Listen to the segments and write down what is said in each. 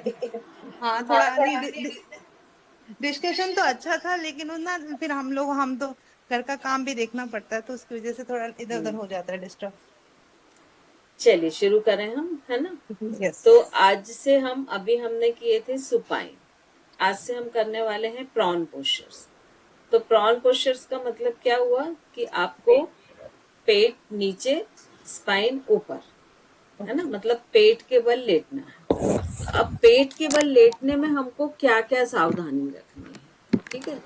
हाँ हाँ थोड़ा थोड़ा नहीं, डिस्कशन तो अच्छा था लेकिन वो ना फिर हम तो घर का काम भी देखना पड़ता है, तो उसकी वजह से थोड़ा इधर उधर हो जाता है डिस्टर्ब। चलिए शुरू करें हम, है ना। यस। तो आज से हम अभी हमने किए थे सुपाइन, आज से हम करने वाले हैं प्रॉन पोस्चर्स। तो प्रॉन पोस्चर्स का मतलब क्या हुआ कि आपको पेट नीचे, स्पाइन ऊपर, है ना, मतलब पेट के बल लेटना है। अब पेट के बल लेटने में हमको क्या क्या सावधानी रखनी है, ठीक है।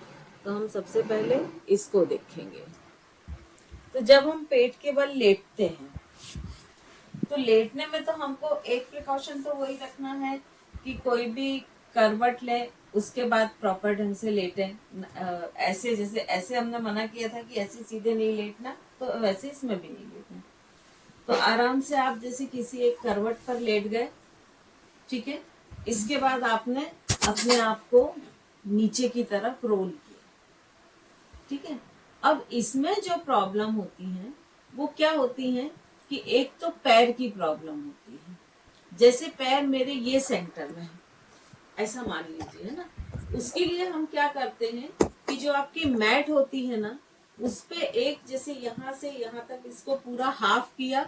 तो हम सबसे पहले इसको देखेंगे। तो जब हम पेट के बल लेटते हैं, तो लेटने में तो हमको एक प्रिकॉशन तो वही रखना है कि कोई भी करवट ले, उसके बाद प्रॉपर ढंग से लेटे। ऐसे जैसे ऐसे हमने मना किया था कि ऐसे सीधे नहीं लेटना, तो वैसे इसमें भी नहीं लेटना। तो आराम से आप जैसे किसी एक करवट पर लेट गए, ठीक है। इसके बाद आपने अपने आप को नीचे की तरफ रोल किया, ठीक है। अब इसमें जो प्रॉब्लम होती है वो क्या होती है कि एक तो पैर की प्रॉब्लम होती है। जैसे पैर मेरे ये सेंटर में है, ऐसा मान लीजिए, है ना। उसके लिए हम क्या करते हैं कि जो आपकी मैट होती है ना, उस पे एक जैसे यहाँ से यहाँ तक इसको पूरा हाफ किया,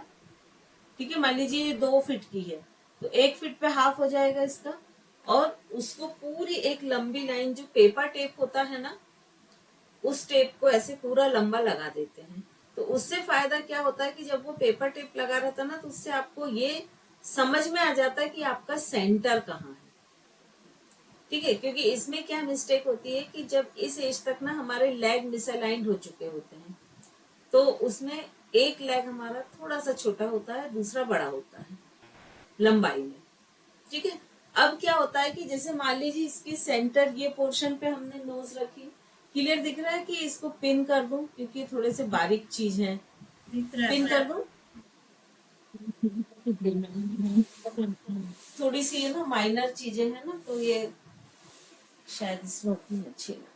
ठीक है। मान लीजिए ये 2 फीट की है, तो 1 फीट पे हाफ हो जाएगा इसका। और उसको पूरी एक लंबी लाइन, जो पेपर टेप होता है ना, उस टेप को ऐसे पूरा लंबा लगा देते हैं। तो उससे फायदा क्या होता है कि जब वो पेपर टेप लगा रहता है ना, तो उससे आपको ये समझ में आ जाता है कि आपका सेंटर कहाँ है, ठीक है। क्योंकि इसमें क्या मिस्टेक होती है कि जब इस एज तक ना हमारे लेग मिसअलाइंड हो चुके होते हैं, तो उसमें एक लेग हमारा थोड़ा सा छोटा होता है, दूसरा बड़ा होता है लंबाई में, ठीक है। अब क्या होता है कि जैसे मान लीजिए इसकी सेंटर ये पोर्शन पे हमने नोज रखी, क्लियर दिख रहा है कि इसको पिन कर दूं, क्योंकि थोड़े से बारीक चीज है, पिन कर दूं। थोड़ी सी ये ना माइनर चीजें हैं ना, तो ये शायद इसमें उतनी अच्छी ना।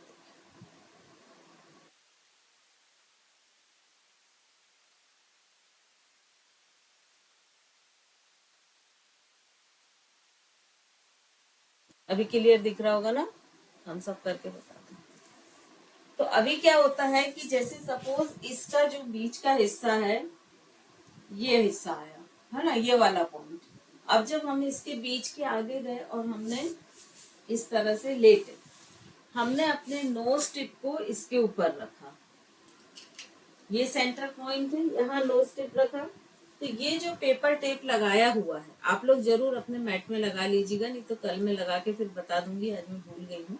अभी क्लियर दिख रहा होगा ना, हम सब करके बताते हैं। तो अभी क्या होता है कि जैसे सपोज इसका जो बीच का हिस्सा है, ये हिस्सा आया, है ना, ये वाला पॉइंट। अब जब हम इसके बीच के आगे गए और हमने इस तरह से लेटे, हमने अपने नोज टिप को इसके ऊपर रखा, ये सेंटर पॉइंट है, यहाँ नोज टिप रखा। तो ये जो पेपर टेप लगाया हुआ है, आप लोग जरूर अपने मैट में लगा लीजिएगा, नहीं तो कल मैं लगा के फिर बता दूंगी, आज मैं भूल गई हूँ।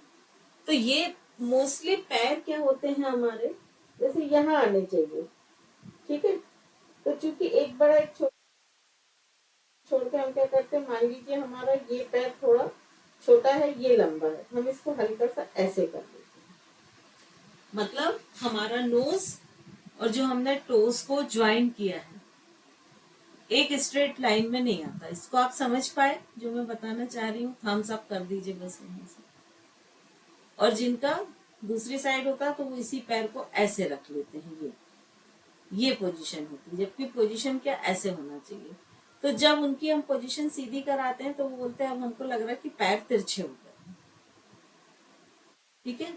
तो ये मोस्टली पैर क्या होते हैं हमारे, जैसे यहाँ आने चाहिए, ठीक है। तो चूंकि एक बड़ा एक छोड़ के हम क्या करते हैं, मान लीजिए हमारा ये पैर थोड़ा छोटा है, ये लंबा है, हम इसको हल्का सा ऐसे कर देते हैं। मतलब हमारा नोज और जो हमने टोस को ज्वाइन किया है, एक स्ट्रेट लाइन में नहीं आता। इसको आप समझ पाए जो मैं बताना चाह रही हूँ, थम्स अप कर दीजिए बस वहां से। और जिनका दूसरी साइड होता है, तो वो इसी पैर को ऐसे रख लेते हैं, ये पोजीशन होती है, जबकि पोजीशन क्या ऐसे होना चाहिए। तो जब उनकी हम पोजीशन सीधी कराते हैं, तो वो बोलते हैं अब हमको लग रहा है कि पैर तिरछे हो गए, ठीक है।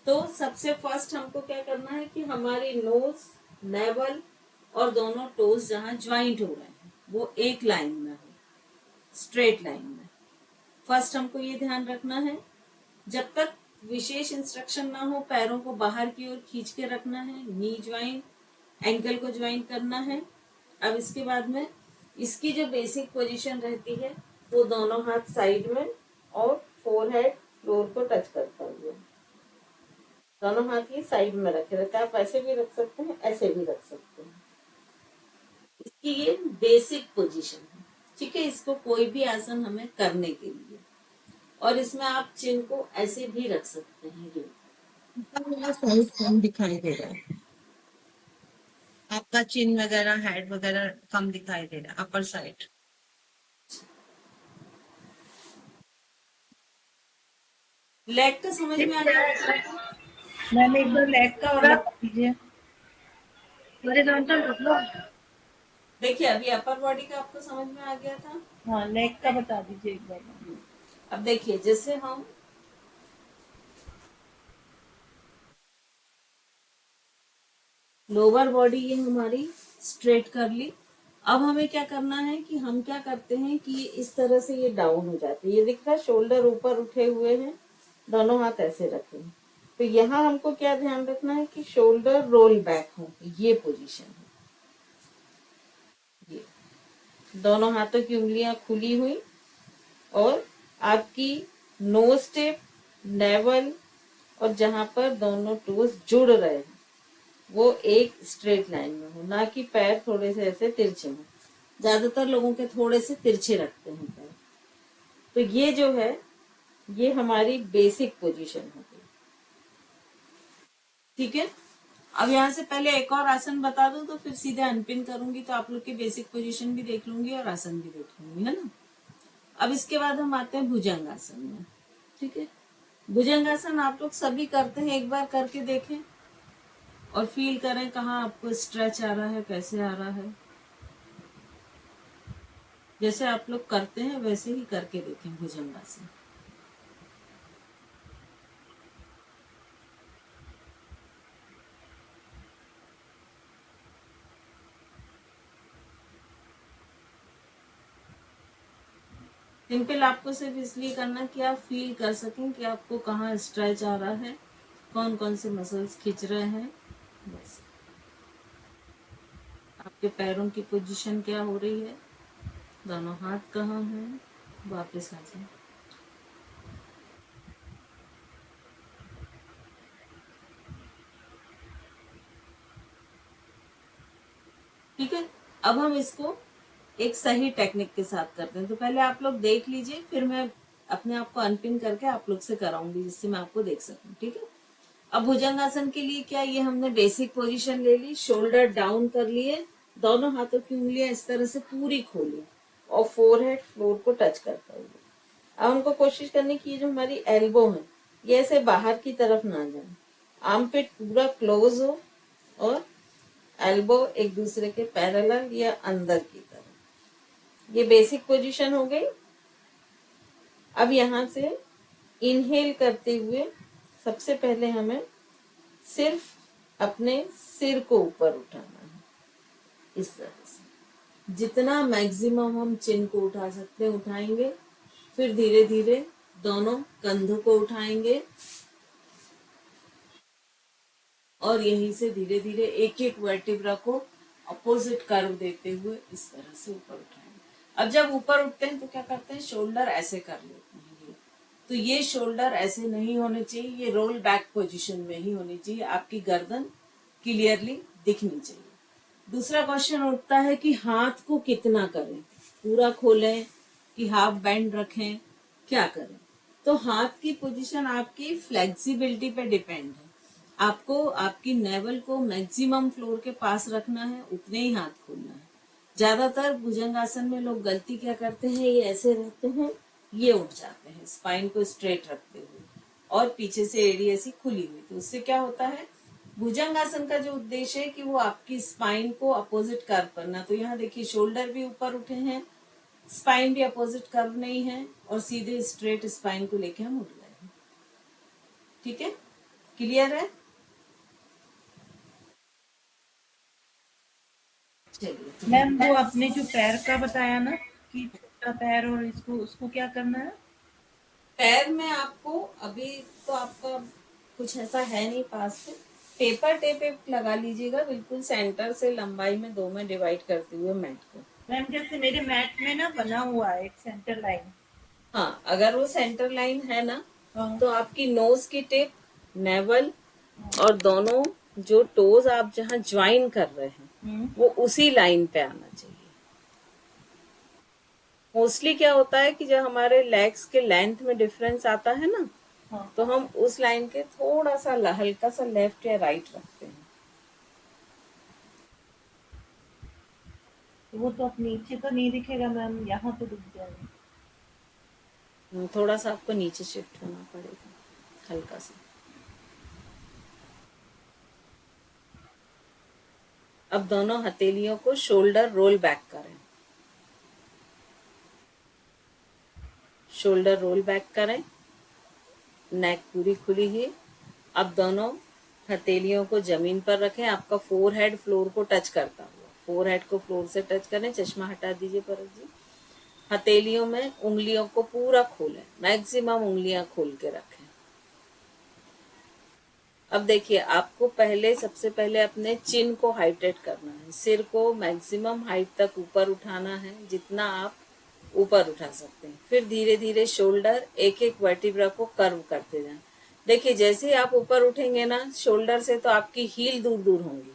तो सबसे फर्स्ट हमको क्या करना है कि हमारी नोज, नेवल और दोनों टोज जहां ज्वाइंट हो रहे हैं, वो एक लाइन में हो, स्ट्रेट लाइन में। फर्स्ट हमको ये ध्यान रखना है। जब तक विशेष इंस्ट्रक्शन ना हो, पैरों को बाहर की ओर खींच के रखना है, नी ज्वाइन, एंकल को ज्वाइन करना है। अब इसके बाद में इसकी जो बेसिक पोजीशन रहती है, वो दोनों हाथ साइड में और फोरहेड फ्लोर को टच करता हुआ, दोनों हाथ ही साइड में रखे रहते हैं। आप ऐसे भी रख सकते हैं, ऐसे भी रख सकते हैं। इसकी ये बेसिक पोजीशन है, ठीक है। इसको कोई भी आसन हमें करने के लिए, और इसमें आप चिन्ह को ऐसे भी रख सकते हैं, ये साइज कम दिखाई दे रहा है आपका, चिन वगैरह हेड वगैरह कम दिखाई दे रहा है अपर साइड। लेग का समझ में आ गया होगा आपको। मैम एक बार लेग का और बता दीजिए। हॉरिजॉन्टल मतलब। देखिए अभी अपर बॉडी का आपको समझ में आ गया था। हाँ लेग का बता दीजिए एक बार। अब देखिए, जैसे हम लोअर बॉडी ये हमारी स्ट्रेट कर ली। अब हमें क्या करना है कि हम क्या करते हैं कि ये इस तरह से ये डाउन हो जाती है। ये दिख रहा है, शोल्डर ऊपर उठे हुए हैं, दोनों हाथ ऐसे रखे हैं। तो यहाँ हमको क्या ध्यान रखना है कि शोल्डर रोल बैक हो, ये पोजीशन है। ये दोनों हाथों की उंगलियां खुली हुई और आपकी नोज टिप, नेवल और जहां पर दोनों टोज जुड़ रहे हैं वो एक स्ट्रेट लाइन में हो, ना कि पैर थोड़े से ऐसे तिरछे हो। ज्यादातर लोगों के थोड़े से तिरछे रखते हैं पैर। तो ये जो है ये हमारी बेसिक पोजीशन हो गई। ठीक है, अब यहाँ से पहले एक और आसन बता दूं तो फिर सीधे अनपिन करूंगी, तो आप लोग की बेसिक पोजीशन भी देख लूंगी और आसन भी देख लूंगी, है ना। अब इसके बाद हम आते हैं भुजंगासन में। ठीक है, भुजंगासन आप लोग सभी करते हैं, एक बार करके देखें और फील करें कहाँ आपको स्ट्रेच आ रहा है, कैसे आ रहा है। जैसे आप लोग करते हैं वैसे ही करके देखें भुजंगासन। सिंपल आपको सिर्फ इसलिए करना कि आप फील कर सकें कि आपको कहाँ स्ट्रेच आ रहा है, कौन कौन से मसल्स खिंच रहे हैं। बस आपके पैरों की पोजीशन क्या हो रही है, दोनों हाथ कहाँ हैं, वापस आ जाए। ठीक है, अब हम इसको एक सही टेक्निक के साथ करते हैं। तो पहले आप लोग देख लीजिए, फिर मैं अपने आप को अनपिन करके आप लोग से कराऊंगी जिससे मैं आपको देख सकूं। ठीक है, अब भुजंगासन के लिए क्या, ये हमने बेसिक पोजीशन ले ली, शोल्डर डाउन कर लिए, दोनों हाथों की उंगलियां इस तरह से पूरी खोली और फोरहेड फ्लोर को टच करता हुआ। अब हमको कोशिश करनी की जो हमारी एल्बो है ये ऐसे बाहर की तरफ ना जाए, आर्मपिट पूरा क्लोज हो और एल्बो एक दूसरे के पैरेलल या अंदर की तरफ। ये बेसिक पोजीशन हो गई। अब यहां से इनहेल करते हुए सबसे पहले हमें सिर्फ अपने सिर को ऊपर उठाना है, इस तरह से जितना मैक्सिमम हम चिन को उठा सकते हैं उठाएंगे। फिर धीरे धीरे दोनों कंधों को उठाएंगे और यहीं से धीरे धीरे एक एक वर्टिब्रा को अपोजिट कर्व देते हुए इस तरह से ऊपर उठाएंगे। अब जब ऊपर उठते हैं तो क्या करते हैं, शोल्डर ऐसे कर लेते हैं। तो ये शोल्डर ऐसे नहीं होने चाहिए, ये रोल बैक पोजीशन में ही होनी चाहिए, आपकी गर्दन क्लियरली दिखनी चाहिए। दूसरा क्वेश्चन उठता है कि हाथ को कितना करें, पूरा खोलें कि हाफ बेंड रखें, क्या करें। तो हाथ की पोजीशन आपकी फ्लेक्सिबिलिटी पे डिपेंड है। आपको आपकी नेवल को मैक्सिमम फ्लोर के पास रखना है, उतने ही हाथ खोलना है। ज्यादातर भुजंगासन में लोग गलती क्या करते हैं, ये ऐसे रहते हैं, ये उठ जाते हैं स्पाइन को स्ट्रेट रखते हुए और पीछे से एड़ी ऐसी खुली हुई। तो उससे क्या होता है, भुजंगासन का जो उद्देश्य है कि वो आपकी स्पाइन को अपोजिट कर्व करना। तो यहाँ देखिए शोल्डर भी ऊपर उठे हैं, स्पाइन भी अपोजिट कर्व नहीं है और सीधे स्ट्रेट स्पाइन को लेके हम उठ गए हैं। ठीक है, क्लियर है। चलिए मैम वो आपने जो पैर का बताया ना कि छोटा पैर और इसको उसको क्या करना है। पैर में आपको अभी तो आपका कुछ ऐसा है नहीं पास में, पेपर टेप एक लगा लीजिएगा बिल्कुल सेंटर से लंबाई में 2 में डिवाइड करते हुए मैट को। मैम जैसे मेरे मैट में ना बना हुआ है एक सेंटर लाइन। हाँ, अगर वो सेंटर लाइन है ना हाँ। तो आपकी नोज की टिप, नेवल और दोनों जो टोज आप जहाँ ज्वाइन कर रहे हैं वो उसी लाइन पे आना चाहिए। मोस्टली क्या होता है कि जब हमारे लेग्स के लेंथ में डिफरेंस आता है ना हाँ। तो हम उस लाइन के थोड़ा सा हल्का सा लेफ्ट या राइट रखते हैं। तो वो तो अब नीचे तो नहीं दिखेगा मैम, यहाँ तो दिख जाएगा। थोड़ा सा आपको नीचे शिफ्ट होना पड़ेगा, हल्का सा। अब दोनों हथेलियों को शोल्डर रोल बैक करें, शोल्डर रोल बैक करें, नेक पूरी खुली है। अब दोनों हथेलियों को जमीन पर रखें, आपका फोरहेड फ्लोर को टच करता हुआ, फोरहेड को फ्लोर से टच करें। चश्मा हटा दीजिए परख जी। हथेलियों में उंगलियों को पूरा खोलें, मैक्सिमम उंगलियां खोल के रखें। अब देखिए, आपको सबसे पहले अपने चिन को हाइटेट करना है, सिर को मैक्सिमम हाइट तक ऊपर उठाना है, जितना आप ऊपर उठा सकते हैं। फिर धीरे धीरे शोल्डर, एक एक वर्टिब्रा को कर्व करते जाएं। देखिए, जैसे ही आप ऊपर उठेंगे ना शोल्डर से, तो आपकी हील दूर दूर होंगी।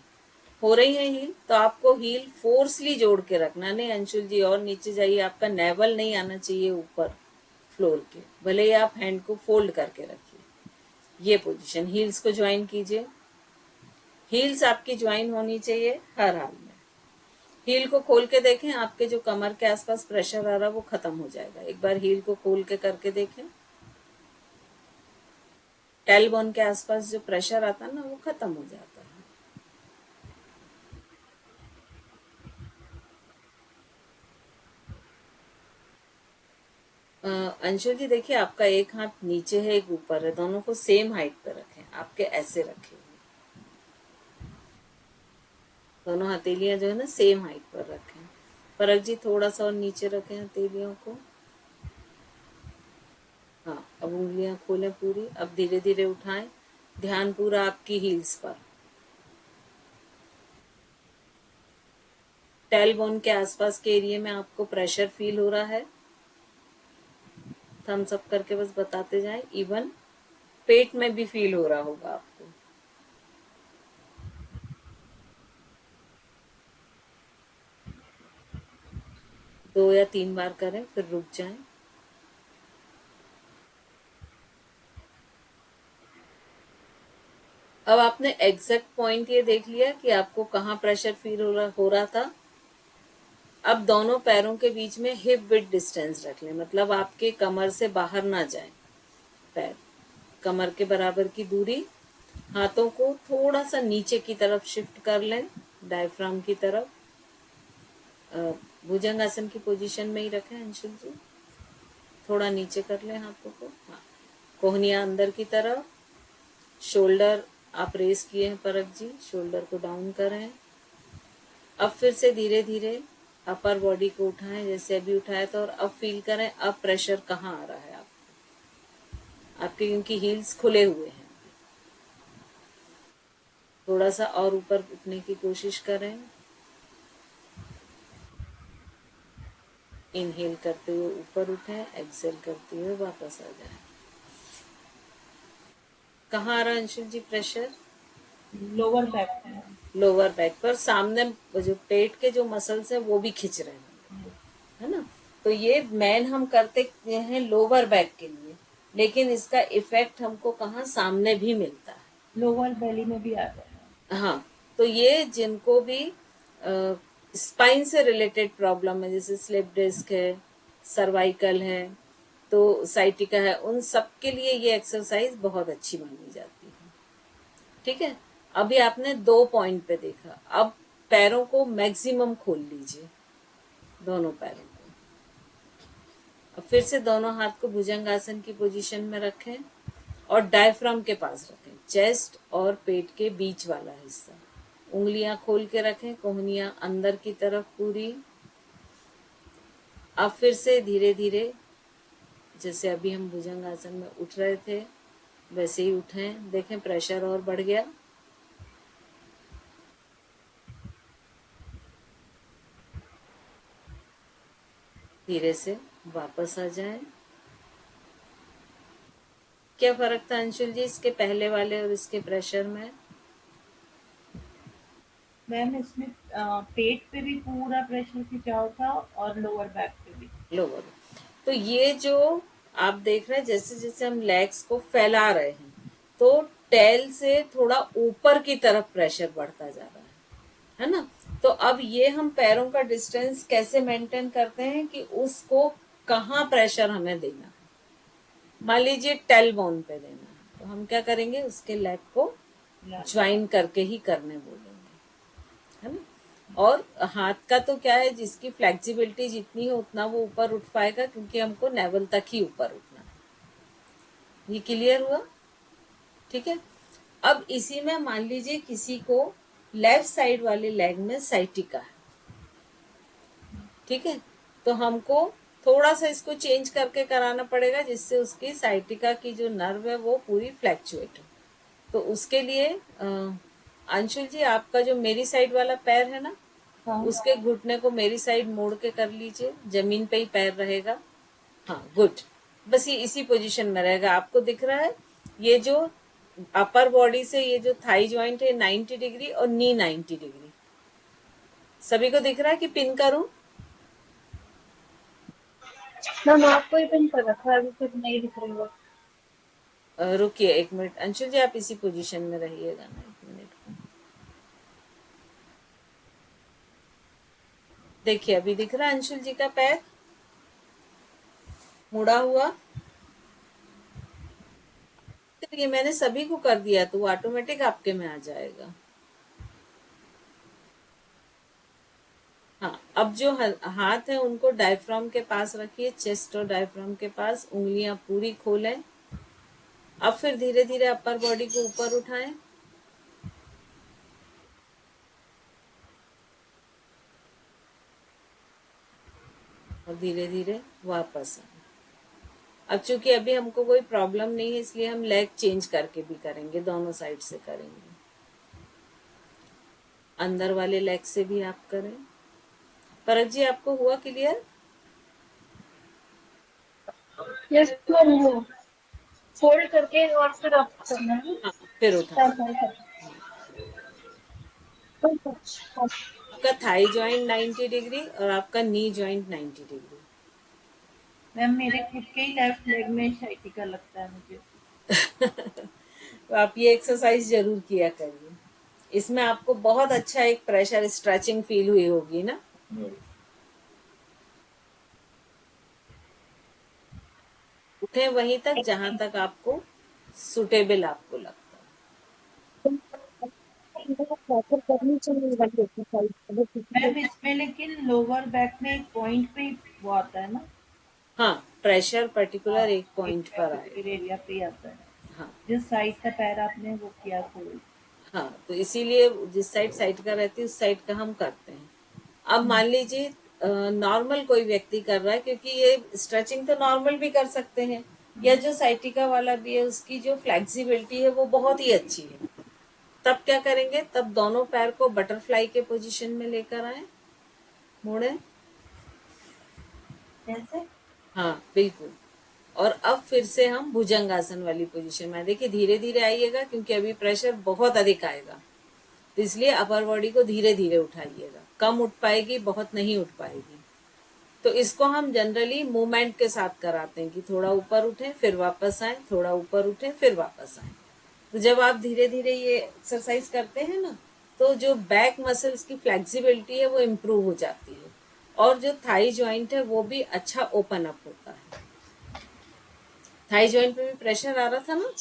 हो रही है हील, तो आपको हील फोर्सली जोड़ के रखना। नहीं अंशुल जी, और नीचे जाइए, आपका नेवल नहीं आना चाहिए ऊपर फ्लोर के, भले ही आप हैंड को फोल्ड करके रखिए। ये पोजीशन, हील्स को ज्वाइन कीजिए। हील्स आपकी ज्वाइन होनी चाहिए हर हाल में। हील को खोल के देखें, आपके जो कमर के आसपास प्रेशर आ रहा है वो खत्म हो जाएगा। एक बार हील को खोल के करके देखें, टेलबोन के आसपास जो प्रेशर आता है ना वो खत्म हो जाता है। अंशुल जी देखिए, आपका एक हाथ नीचे है, एक ऊपर है, दोनों को सेम हाइट पे रखें। आपके ऐसे रखे, दोनों हथेलियां जो है ना सेम हाइट पर रखें। परख जी थोड़ा सा और नीचे रखें हथेलियों को। हाँ, अब उंगलियां खोलें पूरी। अब धीरे धीरे उठाएं, ध्यान पूरा आपकी हील्स पर। टेलबोन के आसपास के एरिया में आपको प्रेशर फील हो रहा है, थम्स अप करके बस बताते जाएं। इवन पेट में भी फील हो रहा होगा आपको। दो या तीन बार करें, फिर रुक जाएं। अब आपने एग्जैक्ट पॉइंट ये देख लिया कि आपको कहाँ प्रेशर फील हो रहा था। अब दोनों पैरों के बीच में हिप विड्थ डिस्टेंस रख लें, मतलब आपके कमर से बाहर ना जाए पैर, कमर के बराबर की दूरी। हाथों को थोड़ा सा नीचे की तरफ शिफ्ट कर लें, डायफ्राम की तरफ। भुजंगासन की पोजीशन में ही रखें अंशुल जी, थोड़ा नीचे कर लें हाथों को। हाँ, कोहनिया अंदर की तरफ। शोल्डर आप रेस किए हैं परख जी, शोल्डर को डाउन करें। अब फिर से धीरे धीरे अपर बॉडी को उठाएं, जैसे अभी उठाया था, और अब फील करें अब प्रेशर कहाँ आ रहा है आपके, क्योंकि हील्स खुले हुए हैं। थोड़ा सा और ऊपर उठने की कोशिश करें। इनहेल करते हुए ऊपर उठें, एक्सेल करते हुए वापस आ जाए। कहाँ आ रहा है अंशुल जी प्रेशर? लोअर बैक पे। लोअर बैक पर। सामने जो पेट के जो मसल्स हैं वो भी खिंच रहे हैं, है ना। तो ये मेन हम करते हैं लोअर बैक के लिए, लेकिन इसका इफेक्ट हमको कहाँ, सामने भी मिलता है, लोअर बेली में भी आता है। हाँ। तो ये जिनको भी स्पाइन से रिलेटेड प्रॉब्लम है, जैसे स्लिप डिस्क है, सर्वाइकल है, तो साइटिका है, उन सब के लिए ये एक्सरसाइज बहुत अच्छी मानी जाती है। ठीक है, अभी आपने 2 पॉइंट पे देखा। अब पैरों को मैक्सिमम खोल लीजिए, दोनों पैरों को। अब फिर से दोनों हाथ को भुजंगासन की पोजीशन में रखें और डायफ्राम के पास रखें, चेस्ट और पेट के बीच वाला हिस्सा। उंगलियां खोल के रखें, कोहनियां अंदर की तरफ पूरी। अब फिर से धीरे धीरे, जैसे अभी हम भुजंगासन में उठ रहे थे वैसे ही उठें। देखें प्रेशर और बढ़ गया। धीरे से वापस आ जाएं। क्या फर्क था अंशुल जी इसके पहले वाले और इसके प्रेशर में? मैम इसमें पेट पे भी पूरा प्रेशर खिंचाव था और लोअर बैक पे भी। लोअर। तो ये जो आप देख रहे हैं, जैसे जैसे हम लेग्स को फैला रहे हैं तो टेल से थोड़ा ऊपर की तरफ प्रेशर बढ़ता जा रहा है ना। तो अब ये हम पैरों का डिस्टेंस कैसे मेंटेन करते हैं कि उसको कहाँ प्रेशर हमें देना है। मान लीजिए टेल बोन पे देना है, तो हम क्या करेंगे, उसके लेग को ज्वाइन करके ही करने बोलेंगे, है ना। और हाथ का तो क्या है, जिसकी फ्लेक्सिबिलिटी जितनी है उतना वो ऊपर उठ पाएगा, क्योंकि हमको नेवल तक ही ऊपर उठना है। ये क्लियर हुआ? ठीक है। अब इसी में मान लीजिए किसी को लेफ्ट साइड वाले लेग में साइटिका है, ठीक है, तो हमको थोड़ा सा इसको चेंज करके कराना पड़ेगा, जिससे उसकी साइटिका की जो नर्व है वो पूरी फ्लैक्चुएट हो। तो उसके लिए अंशुल जी, आपका जो मेरी साइड वाला पैर है ना, हाँ उसके घुटने को मेरी साइड मोड़ के कर लीजिए, जमीन पे ही पैर रहेगा। हाँ, गुड। बस ये इसी पोजीशन में रहेगा। आपको दिख रहा है ये जो अपर बॉडी से ये जो थाई जॉइंट है 90 डिग्री और नी 90 डिग्री, सभी को दिख रहा है कि पिन करूं? मैम आपको ही पिन कर रखा है, अभी फिर नहीं दिख रही वो। रुकिए एक मिनट अंशुल जी, आप इसी पोजीशन में रहिएगा ना, एक मिनट। देखिए अभी दिख रहा है अंशुल जी का पैर मुड़ा हुआ। तो ये मैंने सभी को कर दिया, तो वो ऑटोमेटिक आपके में आ जाएगा। हाँ, अब जो हाथ है उनको डायफ्राम के पास रखिए, चेस्ट और डायफ्राम के पास, उंगलियां पूरी खोलें। अब फिर धीरे धीरे अपर बॉडी को ऊपर उठाएं। और धीरे धीरे वापस आए। अब चूंकि अभी हमको कोई प्रॉब्लम नहीं है, इसलिए हम लेग चेंज करके भी करेंगे, दोनों साइड से करेंगे। अंदर वाले लेग से भी आप करें। परख जी, आपको हुआ क्लियर? यस मैम, वो फोल्ड करके और फिर आप करना है। हाँ, फिर उठा। चार साल का। आपका थाई जॉइंट 90 डिग्री और आपका नी जॉइंट 90 डिग्री। मैम मेरे खुद के ही लेफ्ट लेग में sciatica लगता है मुझे। तो आप ये एक्सरसाइज जरूर किया करिए। इसमें आपको बहुत अच्छा एक प्रेशर स्ट्रेचिंग फील हुई होगी ना। उठे वहीं तक जहां तक आपको सुटेबल आपको लगता करनी चाहिए वाली एक्सरसाइज अगर किसी मैम इसमें लेकिन लोअर बैक में एक पॉइंट पे ही वो आता है ना। है। हाँ, प्रेशर हाँ, पर्टिकुलर एक एक पॉइंट पर पर्टिकुलर आएगा। एरिया पे ही आता है। हाँ जिस साइड का पैर आपने वो किया फोल्ड। हाँ, तो इसीलिए जिस साइड साइड का रहती है उस साइड का हम करते हैं। अब मान लीजिए नॉर्मल कोई व्यक्ति कर रहा है, क्योंकि ये स्ट्रेचिंग तो नॉर्मल भी कर सकते हैं, या जो साइटिका वाला भी है उसकी जो फ्लेक्सिबिलिटी है वो बहुत ही अच्छी है। तब क्या करेंगे, तब दोनों पैर को बटरफ्लाई के पोजीशन में लेकर आए, मोड़े। कैसे? हाँ बिल्कुल। और अब फिर से हम भुजंगासन वाली पोजीशन में, देखिए धीरे धीरे आइएगा, क्योंकि अभी प्रेशर बहुत अधिक आएगा, तो इसलिए अपर बॉडी को धीरे धीरे उठाइएगा। कम उठ पाएगी, बहुत नहीं उठ पाएगी। तो इसको हम जनरली मूवमेंट के साथ कराते हैं कि थोड़ा ऊपर उठे फिर वापस आए, थोड़ा ऊपर उठे फिर वापस आए। तो जब आप धीरे धीरे ये एक्सरसाइज करते हैं ना, तो जो बैक मसल्स की फ्लेक्सिबिलिटी है वो इम्प्रूव हो जाती है, और जो थाई जॉइंट है वो भी अच्छा ओपन अप होता है। थाई जॉइंट पे भी प्रेशर आ रहा था ना।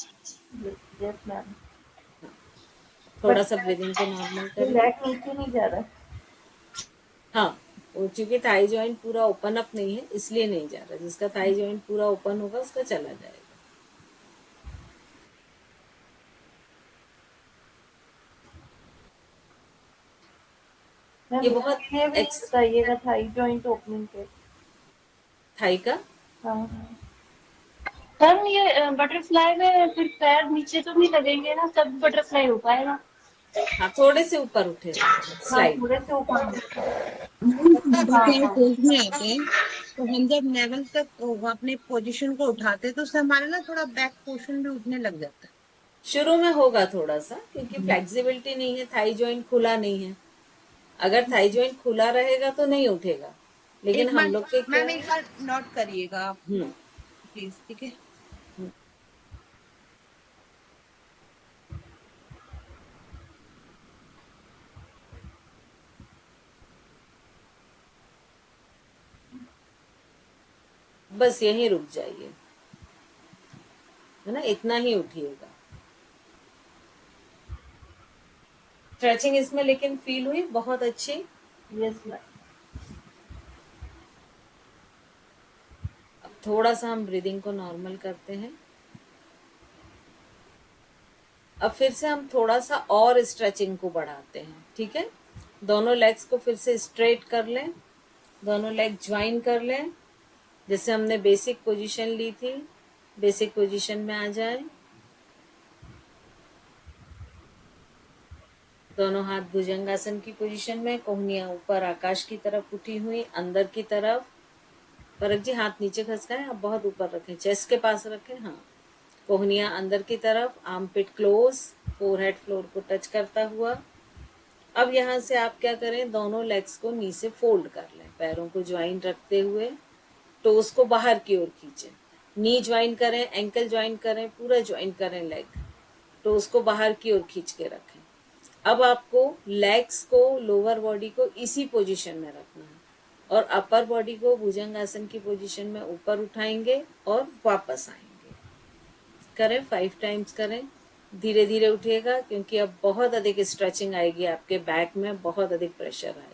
Yes ma'am. थोड़ा बट सा ब्रीदिंग को नॉर्मल करिए। लेग नीचे नहीं जा रहा। हाँ, वो चूंकि थाई जॉइंट पूरा ओपन अप नहीं है इसलिए नहीं जा रहा। जिसका थाई जॉइंट पूरा ओपन होगा उसका चला जाएगा। मैम ये बहुत इसके लिए भी बताइएगा थाई जॉइंट ओपनिंग के। थाई का। हाँ हाँ। मैम ये बटरफ्लाई में फिर पैर नीचे तो नहीं लगेंगे ना, तब बटरफ्लाई हो पाएगा। हाँ, थोड़े से ऊपर उठे रहिए, हाँ स्लाइड। थोड़े से ऊपर। हाँ बटरफ्लाई हाँ। पोज में आते हैं, तो हम जब लेवल तक अपने पोजीशन को उठाते हैं तो उससे हमारा ना थोड़ा बैक पोर्शन भी उठने लग जाता शुरू में होगा थोड़ा सा, क्योंकि है। फ्लेक्सिबिलिटी नहीं है, थाई जॉइंट खुला नहीं है। अगर थाई जॉइंट खुला रहेगा तो नहीं उठेगा, लेकिन एक हम बार लोग के क्या मैम है। एक बार नोट करिएगा आप हम्म प्लीज, ठीक है। बस यहीं रुक जाइए, है ना, इतना ही उठिएगा। स्ट्रेचिंग इसमें लेकिन फील हुई बहुत अच्छी। Yes ma'am. अब थोड़ा सा हम ब्रीदिंग को नॉर्मल करते हैं। अब फिर से हम थोड़ा सा और स्ट्रेचिंग को बढ़ाते हैं, ठीक है। दोनों लेग्स को फिर से स्ट्रेट कर लें, दोनों लेग ज्वाइन कर लें, जैसे हमने बेसिक पोजीशन ली थी, बेसिक पोजीशन में आ जाए। दोनों हाथ भुजंगासन की पोजीशन में, कोहनियां ऊपर आकाश की तरफ उठी हुई, अंदर की तरफ। परख जी हाथ नीचे खसकाएं, आप बहुत ऊपर रखें, चेस्ट के पास रखें, हाँ। कोहनियां अंदर की तरफ, आर्मपिट क्लोज, फोरहेड फ्लोर को टच करता हुआ। अब यहाँ से आप क्या करें, दोनों लेग्स को नी से फोल्ड कर लें, पैरों को ज्वाइन रखते हुए, टोस को बाहर की ओर खींचें, नी ज्वाइन करें, एंकल ज्वाइन करें, पूरा ज्वाइन करें लेग, टोस को बाहर की ओर खींच के रखें। अब आपको लेग्स को, लोअर बॉडी को इसी पोजीशन में रखना है और अपर बॉडी को भुजंगासन की पोजीशन में ऊपर उठाएंगे और वापस आएंगे। करें, 5 टाइम्स करें, धीरे धीरे उठिएगा क्योंकि अब बहुत अधिक स्ट्रेचिंग आएगी, आपके बैक में बहुत अधिक प्रेशर आएगा।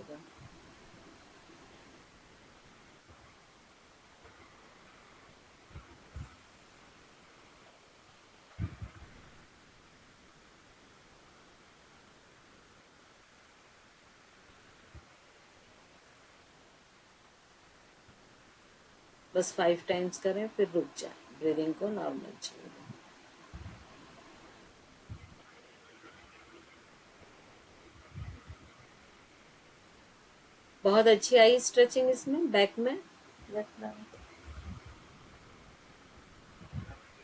बस 5 टाइम्स करें, फिर रुक जाए, ब्रीदिंग को नॉर्मल छोड़ दें। बहुत अच्छी आई स्ट्रेचिंग इसमें, बैक में। Yes ma'am.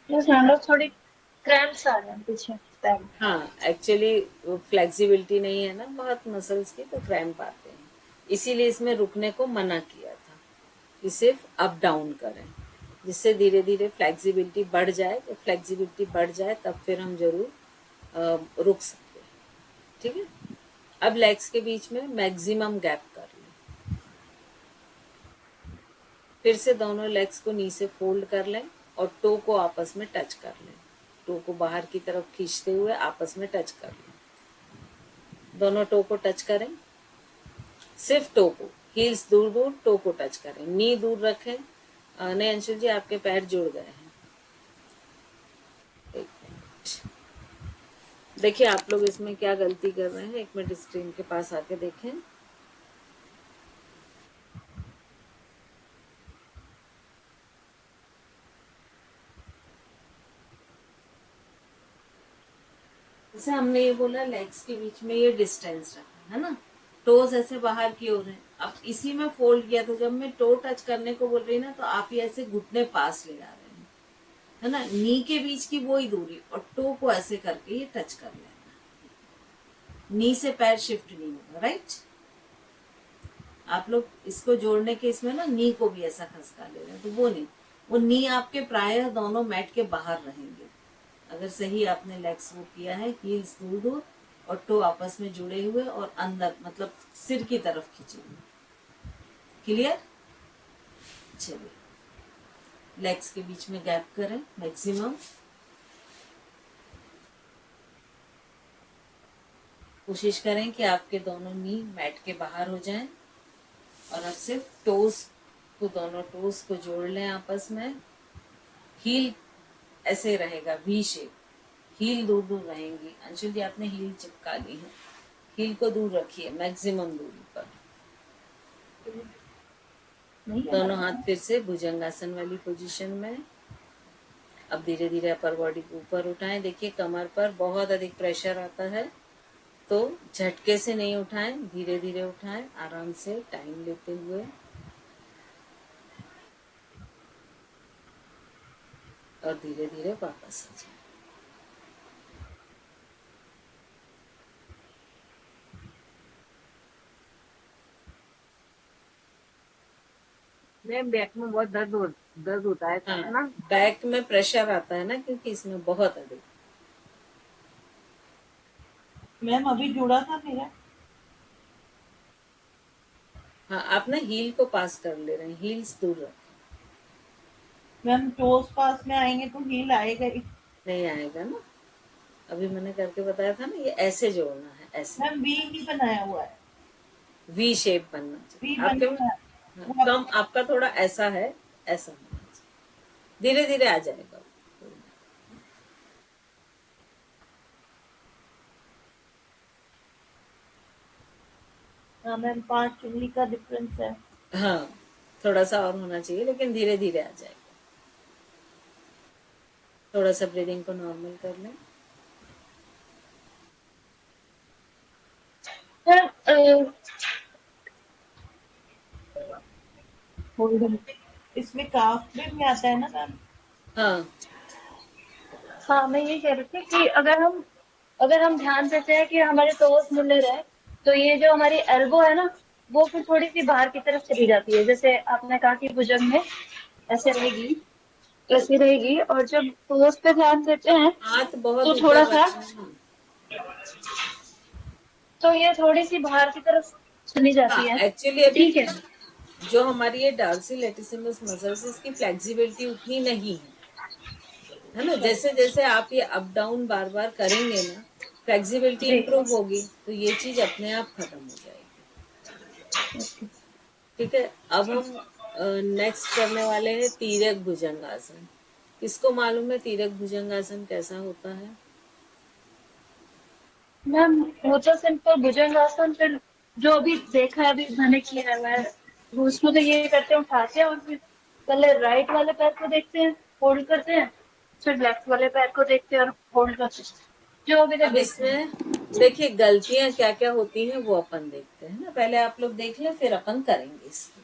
यस मैम, बस थोड़ी क्रैम्प्स आ रहे हैं पीछे पैर में। हाँ, एक्चुअली फ्लेक्सिबिलिटी नहीं है ना बहुत मसल्स की, तो क्रैम्प आते हैं, इसीलिए इसमें रुकने को मना किया था कि सिर्फ अप डाउन करें, जिससे धीरे धीरे फ्लेक्सिबिलिटी बढ़ जाए। तो फ्लेक्सिबिलिटी बढ़ जाए तब फिर हम जरूर रुक सकते हैं, ठीक है। अब लेग्स के बीच में मैक्सिमम गैप कर लें, फिर से दोनों लेग्स को नी से फोल्ड कर लें और टो को आपस में टच कर लें, टो को बाहर की तरफ खींचते हुए आपस में टच कर लें। दोनों टो को टच करें, सिर्फ टो को, हील्स दूर दूर, टो को टच करें, नी दूर रखें। नहीं अंशुल जी, आपके पैर जुड़ गए हैं। एक मिनट, देखिए आप लोग इसमें क्या गलती कर रहे हैं, 1 मिनट स्क्रीन के पास आके देखें। जैसे हमने ये बोला लेग्स के बीच में ये डिस्टेंस रखा है ना, टोज ऐसे बाहर की ओर है। अब इसी में फोल्ड किया, तो जब मैं टो टच करने को बोल रही ना, तो आप ये ऐसे घुटने पास ले जा रहे हैं, है ना, नी के बीच की वही दूरी, और टो को ऐसे करके ये टच कर लेना, नी से पैर शिफ्ट नहीं होगा, राइट। आप लोग इसको जोड़ने के इसमें ना नी को भी ऐसा खसका ले रहे हैं, तो वो नहीं, वो नी आपके प्रायः दोनों मैट के बाहर रहेंगे। अगर सही आपने लेग्स वो किया है, हील्स दूर दूर और टो आपस में जुड़े हुए और अंदर मतलब सिर की तरफ खींचे हुए, क्लियर। चलिए, लेग्स के बीच में गैप करें मैक्सिमम, कोशिश करें कि आपके दोनों नी मैट के बाहर हो जाएं और अब सिर्फ टोस को, दोनों टोस को जोड़ लें आपस में। हील ऐसे रहेगा वी शेप, हील दूर दूर रहेंगी। अंशुल जी आपने हील चिपका ली है, हील को दूर रखिए मैक्सिमम दूरी पर। दोनों हाथ फिर से भुजंगासन वाली पोजीशन में। अब धीरे धीरे अपर बॉडी को ऊपर उठाएं। देखिए कमर पर बहुत अधिक प्रेशर आता है, तो झटके से नहीं उठाएं, धीरे धीरे उठाएं, आराम से टाइम लेते हुए, और धीरे धीरे वापस आ जाए। मैम बैक में बहुत दर्द होता है हाँ, ना। बैक में प्रेशर आता है ना, क्योंकि इसमें बहुत अधिक। मैम अभी जुड़ा था मेरा। हाँ, आप ना हील को पास कर ले रहे हैं, हील्स दूर रखें। मैम टोस पास में आएंगे तो हील आएगा ही। नहीं आएगा ना, अभी मैंने करके बताया था ना, ये ऐसे जोड़ना है, ऐसे। मैम वी ही बनाया हुआ है। वी शेप बनना वी चाहिए आपके में। बनना है। हाँ, कम आपका थोड़ा ऐसा है, ऐसा होना चाहिए, धीरे धीरे आ जाएगा। हाँ मैम, 5 उंगली का डिफरेंस है। हाँ, थोड़ा सा और होना चाहिए, लेकिन धीरे धीरे आ जाएगा। थोड़ा सा ब्रीदिंग को नॉर्मल कर लें। Ma'am holding. इसमें काफ भी आता है ना मैम? हाँ, हाँ, मैं ये कह रही थी कि अगर हम ध्यान देते हैं कि हमारे टोस मुड़े रहे, तो ये जो हमारी एल्बो है ना, वो फिर थोड़ी सी बाहर की तरफ चली जाती है। जैसे आपने कहा कि भुजंग में ऐसे रहेगी, ऐसी रहेगी, और जब टोस पे ध्यान देते हैं हाथ बहुत तो ऊपर थोड़ा सा, रखना है। तो ये थोड़ी सी बाहर की तरफ चली हाँ, जाती है। एक्चुअली अभी ठीक है। जो हमारी ये डार्सी लेटिसिमस मसल्स, इसकी फ्लेक्सिबिलिटी उतनी नहीं है ना। जैसे जैसे आप ये अप डाउन बार बार करेंगे ना, फ्लेक्सिबिलिटी जी। इंप्रूव होगी, तो ये चीज अपने आप खत्म हो जाएगी। ठीक है, अब हम नेक्स्ट करने वाले हैं तीरक भुजंगासन। किसको मालूम है तीरक भुजंगासन कैसा होता है? मैम, वो तो सिंपल भुजंगासन, फिर जो अभी देखा है, अभी मैंने किया है, मैं उसमें तो ये करते हैं, उठाते हैं और फिर पहले राइट वाले पैर को देखते हैं, होल्ड करते हैं, फिर लेफ्ट वाले पैर को देखते हैं और होल्ड करते हैं, जो अभी तक अब देखते हैं। इसमें देखिए गलतियां क्या क्या होती हैं, वो अपन देखते हैं ना। पहले आप लोग देख लें, फिर अपन करेंगे इसको।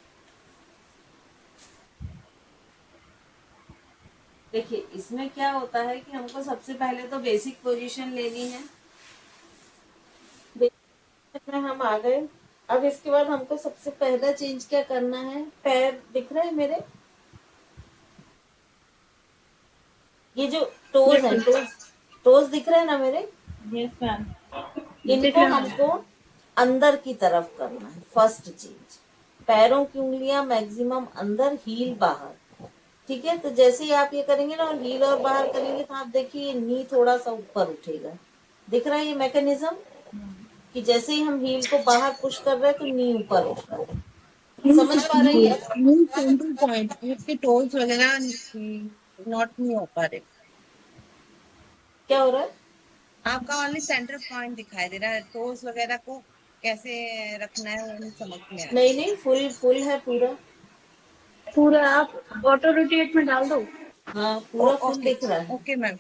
देखिए इसमें क्या होता है कि हमको सबसे पहले तो बेसिक पोजीशन लेनी है। बेसिक में हम आ गए। अब इसके बाद हमको सबसे पहला चेंज क्या करना है, पैर दिख रहे हैं मेरे, ये जो टोज है, टोज टोज दिख रहे हैं ना मेरे, यस मैम। दिख इनको रहा है। हमको अंदर की तरफ करना है। फर्स्ट चेंज, पैरों की उंगलियां मैक्सिमम अंदर, हील बाहर। ठीक है, तो जैसे ही आप ये करेंगे ना और हील और बाहर करेंगे, तो आप देखिए नी थोड़ा सा ऊपर उठेगा। दिख रहा है ये मैकेनिज्म, कि जैसे ही हम हील को बाहर पुश कर रहे हैं तो नी ऊपर उठ रहा है। समझ पा रही है? सेंट्रल पॉइंट आपके टोज वगैरह नॉट नहीं हो पा रहे। क्या हो रहा है? आपका ओनली सेंटर पॉइंट दिखाई दे रहा है, टोज वगैरह को कैसे रखना है वो नहीं समझ में आ रहा। नहीं नहीं, फुल फुल है पूरा। पूरा आप ऑटो रोटेट में डाल दो। हाँ, पूरा फुल ओके दिख रहा है ओके मैम,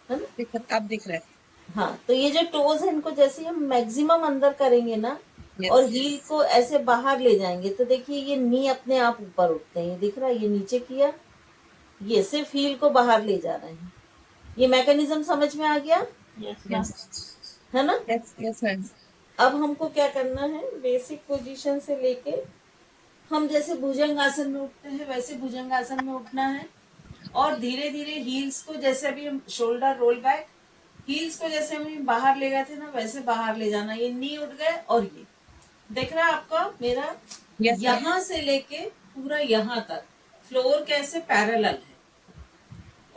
है ना। अब दिख रहा है। हाँ, तो ये जो टोज है, इनको जैसे हम मैक्सिमम अंदर करेंगे ना और यस हील को ऐसे बाहर ले जाएंगे, तो देखिए ये नी अपने आप ऊपर उठते हैं। ये दिख रहा है, ये नीचे किया, ये सिर्फ हील को बाहर ले जा रहे हैं। ये मैकेनिज्म समझ में आ गया यस मैम। है ना। Yes yes ma'am. अब हमको क्या करना है, बेसिक पोजीशन से लेके हम जैसे भुजंगासन में उठते हैं वैसे भुजंगासन में उठना है। और धीरे धीरे हील्स को, जैसे अभी हम शोल्डर रोल बैक, हील्स को जैसे हम बाहर ले गए थे ना, वैसे बाहर ले जाना। ये नी उठ गए, और ये देख रहा है आपका मेरा, यस यहां से लेके पूरा यहां तक फ्लोर कैसे पैरेलल है,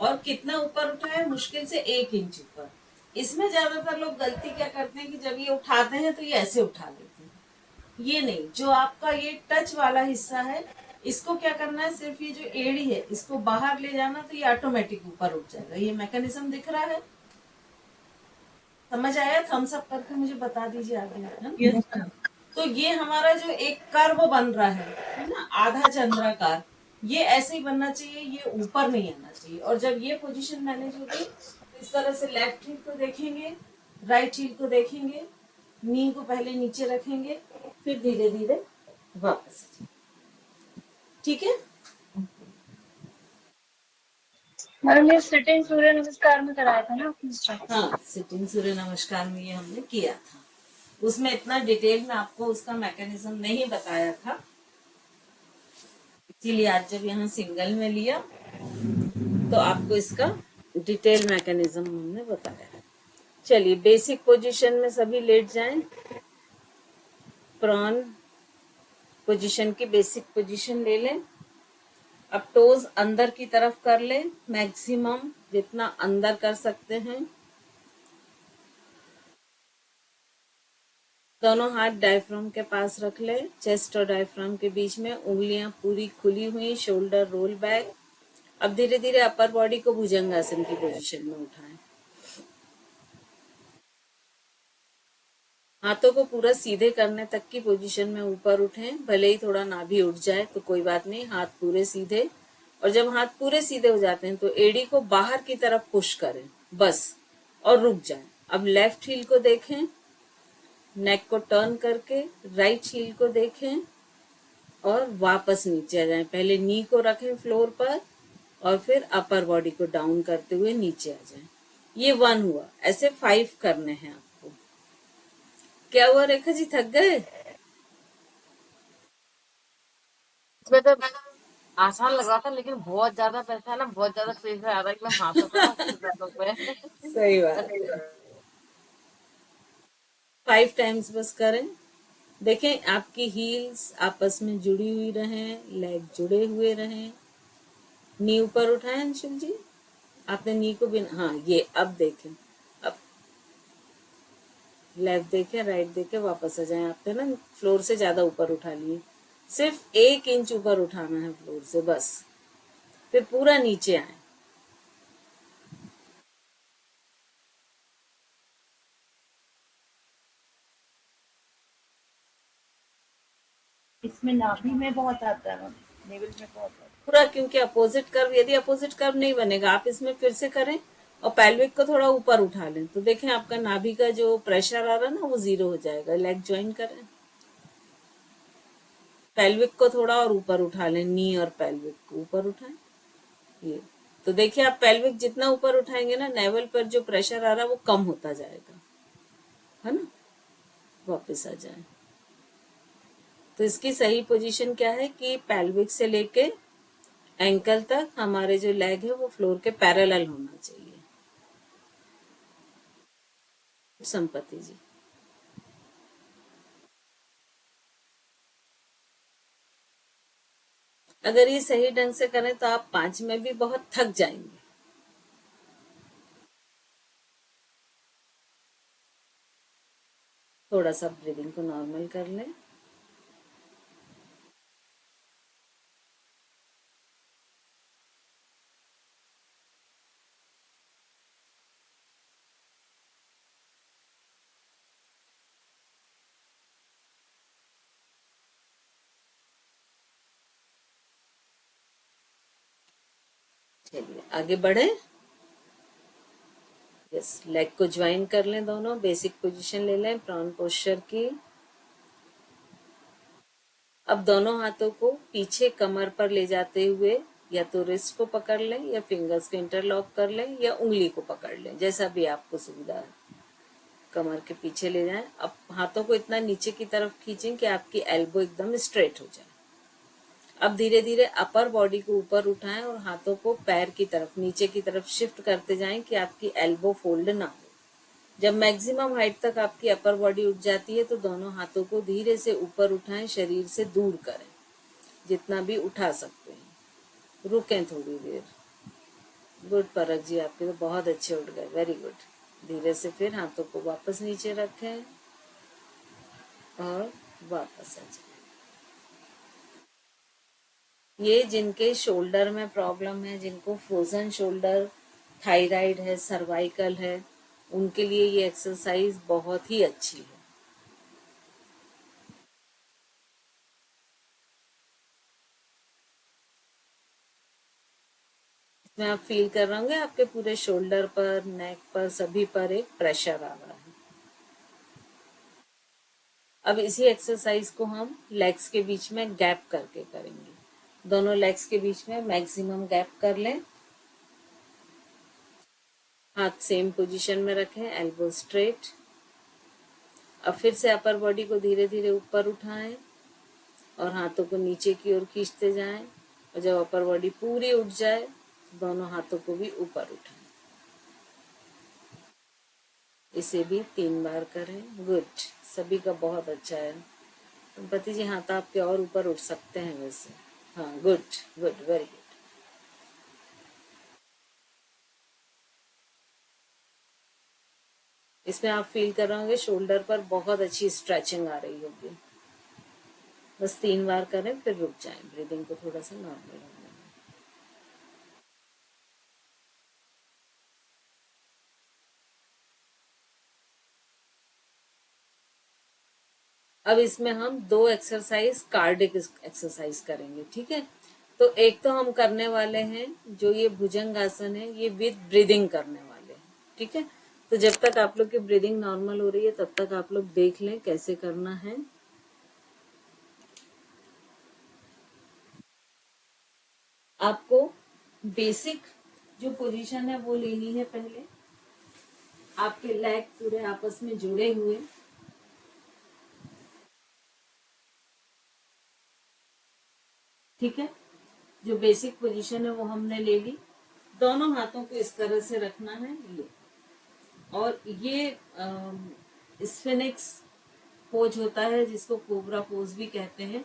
और कितना ऊपर उठा है, मुश्किल से 1 इंच ऊपर। इसमें ज्यादातर लोग गलती क्या करते हैं कि जब ये उठाते हैं तो ये ऐसे उठा लेते हैं। ये नहीं, जो आपका ये टच वाला हिस्सा है, इसको क्या करना है, सिर्फ ये जो एड़ी है इसको बाहर ले जाना, तो ये ऑटोमेटिक ऊपर उठ जाएगा। ये मैकेनिज्म दिख रहा है, समझ आया? थम्स अप करके मुझे बता दीजिए आगे, है ना? Yes ma'am. तो ये हमारा जो एक कर्व बन रहा है ना, आधा चंद्राकार, ये ऐसे ही बनना चाहिए, ये ऊपर नहीं आना चाहिए। और जब ये पोजीशन मैनेज होगी, तो इस तरह से लेफ्ट हील को देखेंगे, राइट हील को देखेंगे, नी को पहले नीचे रखेंगे, फिर धीरे धीरे वापस। ठीक है, मैम, ये सिटिंग सूर्य नमस्कार में कराया था ना आपने स्टार्ट? हाँ, सिटिंग सूर्य नमस्कार में ये हमने किया था। उसमें इतना डिटेल में आपको उसका मैकेनिज्म नहीं बताया था, इसीलिए आज जब यहाँ सिंगल में लिया तो आपको इसका डिटेल मैकेनिज्म हमने बताया। चलिए, बेसिक पोजीशन में सभी लेट जाएं। प्रॉन पोजीशन की बेसिक पोजीशन ले लें। अब टोज अंदर की तरफ कर लें, मैक्सिमम जितना अंदर कर सकते हैं। दोनों हाथ डायफ्राम के पास रख ले, चेस्ट और डायफ्राम के बीच में, उंगलियां पूरी खुली हुई, शोल्डर रोल बैक। अब धीरे धीरे अपर बॉडी को भुजंगासन की पोजीशन में उठाएं। हाथों को पूरा सीधे करने तक की पोजीशन में ऊपर उठें। भले ही थोड़ा नाभि उठ जाए तो कोई बात नहीं, हाथ पूरे सीधे। और जब हाथ पूरे सीधे हो जाते हैं तो एड़ी को बाहर की तरफ पुश करें बस, और रुक जाएं। अब लेफ्ट हील को देखें, नेक को टर्न करके राइट हील को देखें और वापस नीचे आ जाएं। पहले नी को रखें फ्लोर पर और फिर अपर बॉडी को डाउन करते हुए नीचे आ जाएं। ये 1 हुआ। ऐसे 5 करने हैं आपको। क्या हुआ रेखा जी, थक गए? इसमें तो आसान लग रहा था, लेकिन बहुत ज्यादा पैसा है ना, बहुत ज्यादा प्रेशर आ रहा है एकदम हाथों पे ना, सिर पैरों पे। सही बात है। 5 टाइम्स बस करें। देखें आपकी हील्स आपस में जुड़ी हुई रहें, लेग जुड़े हुए रहें। नी ऊपर उठाएं अंशुल जी, आपने नी को बिना, हाँ ये अब देखें। अब लेफ्ट देखें, राइट देखें, वापस आ जाएं। आपने ना फ्लोर से ज्यादा ऊपर उठा लिए, सिर्फ 1 इंच ऊपर उठाना है फ्लोर से बस, फिर पूरा नीचे आए। इसमें नाभि में बहुत आता है, नेवल में बहुत आता है। पूरा, क्योंकि अपोजिट कर्व, यदि अपोजिट कर्व नहीं बनेगा आप इसमें फिर से करें और पेल्विक को थोड़ा ऊपर उठा लें तो देखें आपका नाभि का जो प्रेशर आ रहा है ना वो 0 हो जाएगा। लेग ज्वाइन करें, पेल्विक को थोड़ा और ऊपर उठा लें, नी और पेल्विक को ऊपर उठाएं। ये तो देखिए आप पेल्विक जितना ऊपर उठाएंगे ना, नेवल पर जो प्रेशर आ रहा है वो कम होता जाएगा, है ना। वापस आ जाए। तो इसकी सही पोजीशन क्या है कि पेल्विक से लेके एंकल तक हमारे जो लेग है वो फ्लोर के पैरेलल होना चाहिए। संपत्ति जी, अगर ये सही ढंग से करें तो आप 5 में भी बहुत थक जाएंगे। थोड़ा सा ब्रीदिंग को नॉर्मल कर लें। चलिए आगे बढ़े। यस, लेग को ज्वाइन कर लें, दोनों बेसिक पोजीशन ले लें प्रॉन पोस्चर की। अब दोनों हाथों को पीछे कमर पर ले जाते हुए या तो रिस्ट को पकड़ लें या फिंगर्स को इंटरलॉक कर लें या उंगली को पकड़ लें, जैसा भी आपको सुविधा है। कमर के पीछे ले जाएं। अब हाथों को इतना नीचे की तरफ खींचें कि आपकी एल्बो एकदम स्ट्रेट हो जाए। अब धीरे धीरे अपर बॉडी को ऊपर उठाएं और हाथों को पैर की तरफ, नीचे की तरफ शिफ्ट करते जाएं कि आपकी एल्बो फोल्ड ना हो। जब मैक्सिमम हाइट तक आपकी अपर बॉडी उठ जाती है तो दोनों हाथों को धीरे से ऊपर उठाएं, शरीर से दूर करें जितना भी उठा सकते हैं। रुकें थोड़ी देर। गुड परख जी, आपके तो बहुत अच्छे उठ गए, वेरी गुड। धीरे से फिर हाथों को वापस नीचे रखें और वापस आ जाए। ये जिनके शोल्डर में प्रॉब्लम है, जिनको फ्रोजन शोल्डर, थायराइड है, सर्वाइकल है, उनके लिए ये एक्सरसाइज बहुत ही अच्छी है। इसमें आप फील कर रहे होंगे आपके पूरे शोल्डर पर, नेक पर, सभी पर एक प्रेशर आ रहा है। अब इसी एक्सरसाइज को हम लेग्स के बीच में गैप करके करेंगे। दोनों लेग्स के बीच में मैक्सिमम गैप कर लें। हाथ सेम पोजीशन में रखें, एल्बो स्ट्रेट। अब फिर से अपर बॉडी को धीरे धीरे ऊपर उठाएं और हाथों को नीचे की ओर खींचते जाएं। और जब अपर बॉडी पूरी उठ जाए तो दोनों हाथों को भी ऊपर उठाएं। इसे भी 3 बार करें। गुड, सभी का बहुत अच्छा है। संपत्ति जी हाथ आपके और ऊपर उठ सकते हैं वैसे। हाँ, गुड गुड, वेरी गुड। इसमें आप फील कर रहे होंगे शोल्डर पर बहुत अच्छी स्ट्रेचिंग आ रही होगी। बस 3 बार करें फिर रुक जाएं, ब्रीदिंग को थोड़ा सा नॉर्मल होने दें। अब इसमें हम 2 एक्सरसाइज कार्डिक एक्सरसाइज करेंगे, ठीक है। तो एक तो हम करने वाले हैं जो ये भुजंगासन है, ये विद ब्रीदिंग करने वाले हैं, ठीक है। तो जब तक आप लोग की ब्रीदिंग नॉर्मल हो रही है तब तक आप लोग देख लें कैसे करना है। आपको बेसिक जो पोजीशन है वो लेनी है। पहले आपके लेग पूरे आपस में जुड़े हुए, ठीक है। जो बेसिक पोजीशन है वो हमने ले ली। दोनों हाथों को इस तरह से रखना है ये, और ये स्फिनिक्स पोज होता है जिसको कोबरा पोज भी कहते हैं।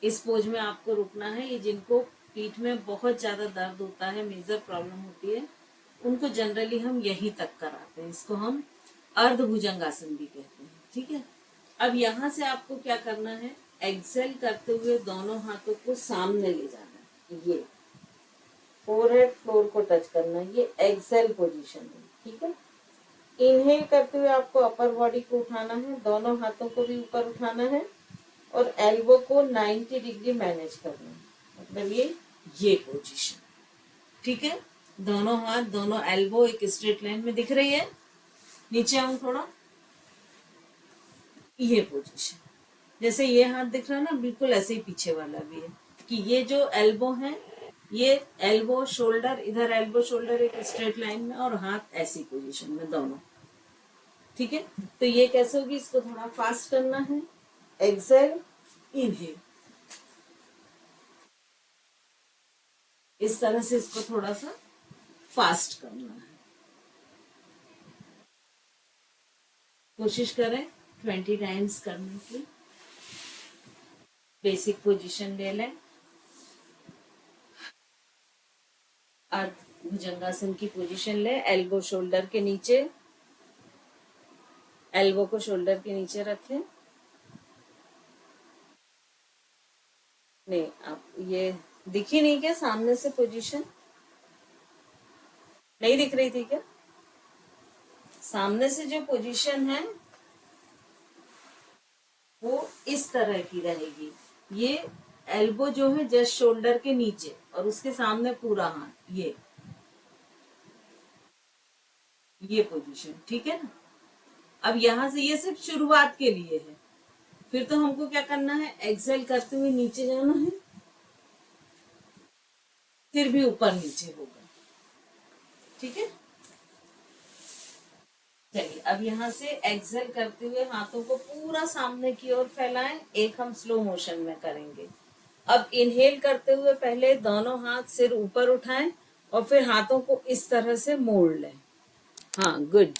इस पोज में आपको रुकना है। ये जिनको पीठ में बहुत ज्यादा दर्द होता है, मेजर प्रॉब्लम होती है, उनको जनरली हम यहीं तक कराते हैं। इसको हम अर्ध भुजंगासन भी कहते हैं, ठीक है। अब यहाँ से आपको क्या करना है, एक्सेल करते हुए दोनों हाथों को सामने ले जाना है। ये फोरहेड फ्लोर को टच करना है, ये एक्सेल पोजीशन है, ठीक है। इनहेल करते हुए आपको अपर बॉडी को उठाना है, दोनों हाथों को भी ऊपर उठाना है और एल्बो को 90 डिग्री मैनेज करना है, मतलब ये पोजीशन, ठीक है। दोनों हाथ, दोनों एल्बो एक स्ट्रेट लाइन में दिख रही है। नीचे आऊं थोड़ा, ये पोजीशन, जैसे ये हाथ दिख रहा है ना, बिल्कुल ऐसे ही पीछे वाला भी है कि ये जो एल्बो है, ये एल्बो शोल्डर, इधर एल्बो शोल्डर एक स्ट्रेट लाइन में, और हाथ ऐसी पोजीशन में दोनों, ठीक है। तो ये कैसे होगी, इसको थोड़ा फास्ट करना है। एक्सेल, इनहेल, इस तरह से इसको थोड़ा सा फास्ट करना है। कोशिश करें 20 टाइम्स करने की। बेसिक पोजीशन ले लें, अर्ध भुजंगासन की पोजीशन ले। एल्बो शोल्डर के नीचे, एल्बो को शोल्डर के नीचे रखें। नहीं, आप ये दिखी नहीं क्या सामने से पोजीशन? नहीं दिख रही थी क्या? सामने से जो पोजीशन है वो इस तरह की रहेगी। ये एल्बो जो है जस्ट शोल्डर के नीचे और उसके सामने पूरा हाथ, ये पोजीशन, ठीक है ना। अब यहां से ये सिर्फ शुरुआत के लिए है, फिर तो हमको क्या करना है, एक्सेल करते हुए नीचे जाना है, फिर भी ऊपर नीचे होगा, ठीक है। चलिए अब यहाँ से एक्सेल करते हुए हाथों को पूरा सामने की ओर फैलाएं। एक हम स्लो मोशन में करेंगे। अब इनहेल करते हुए पहले दोनों हाथ सिर ऊपर उठाएं और फिर हाथों को इस तरह से मोड़ लें। हाँ, गुड,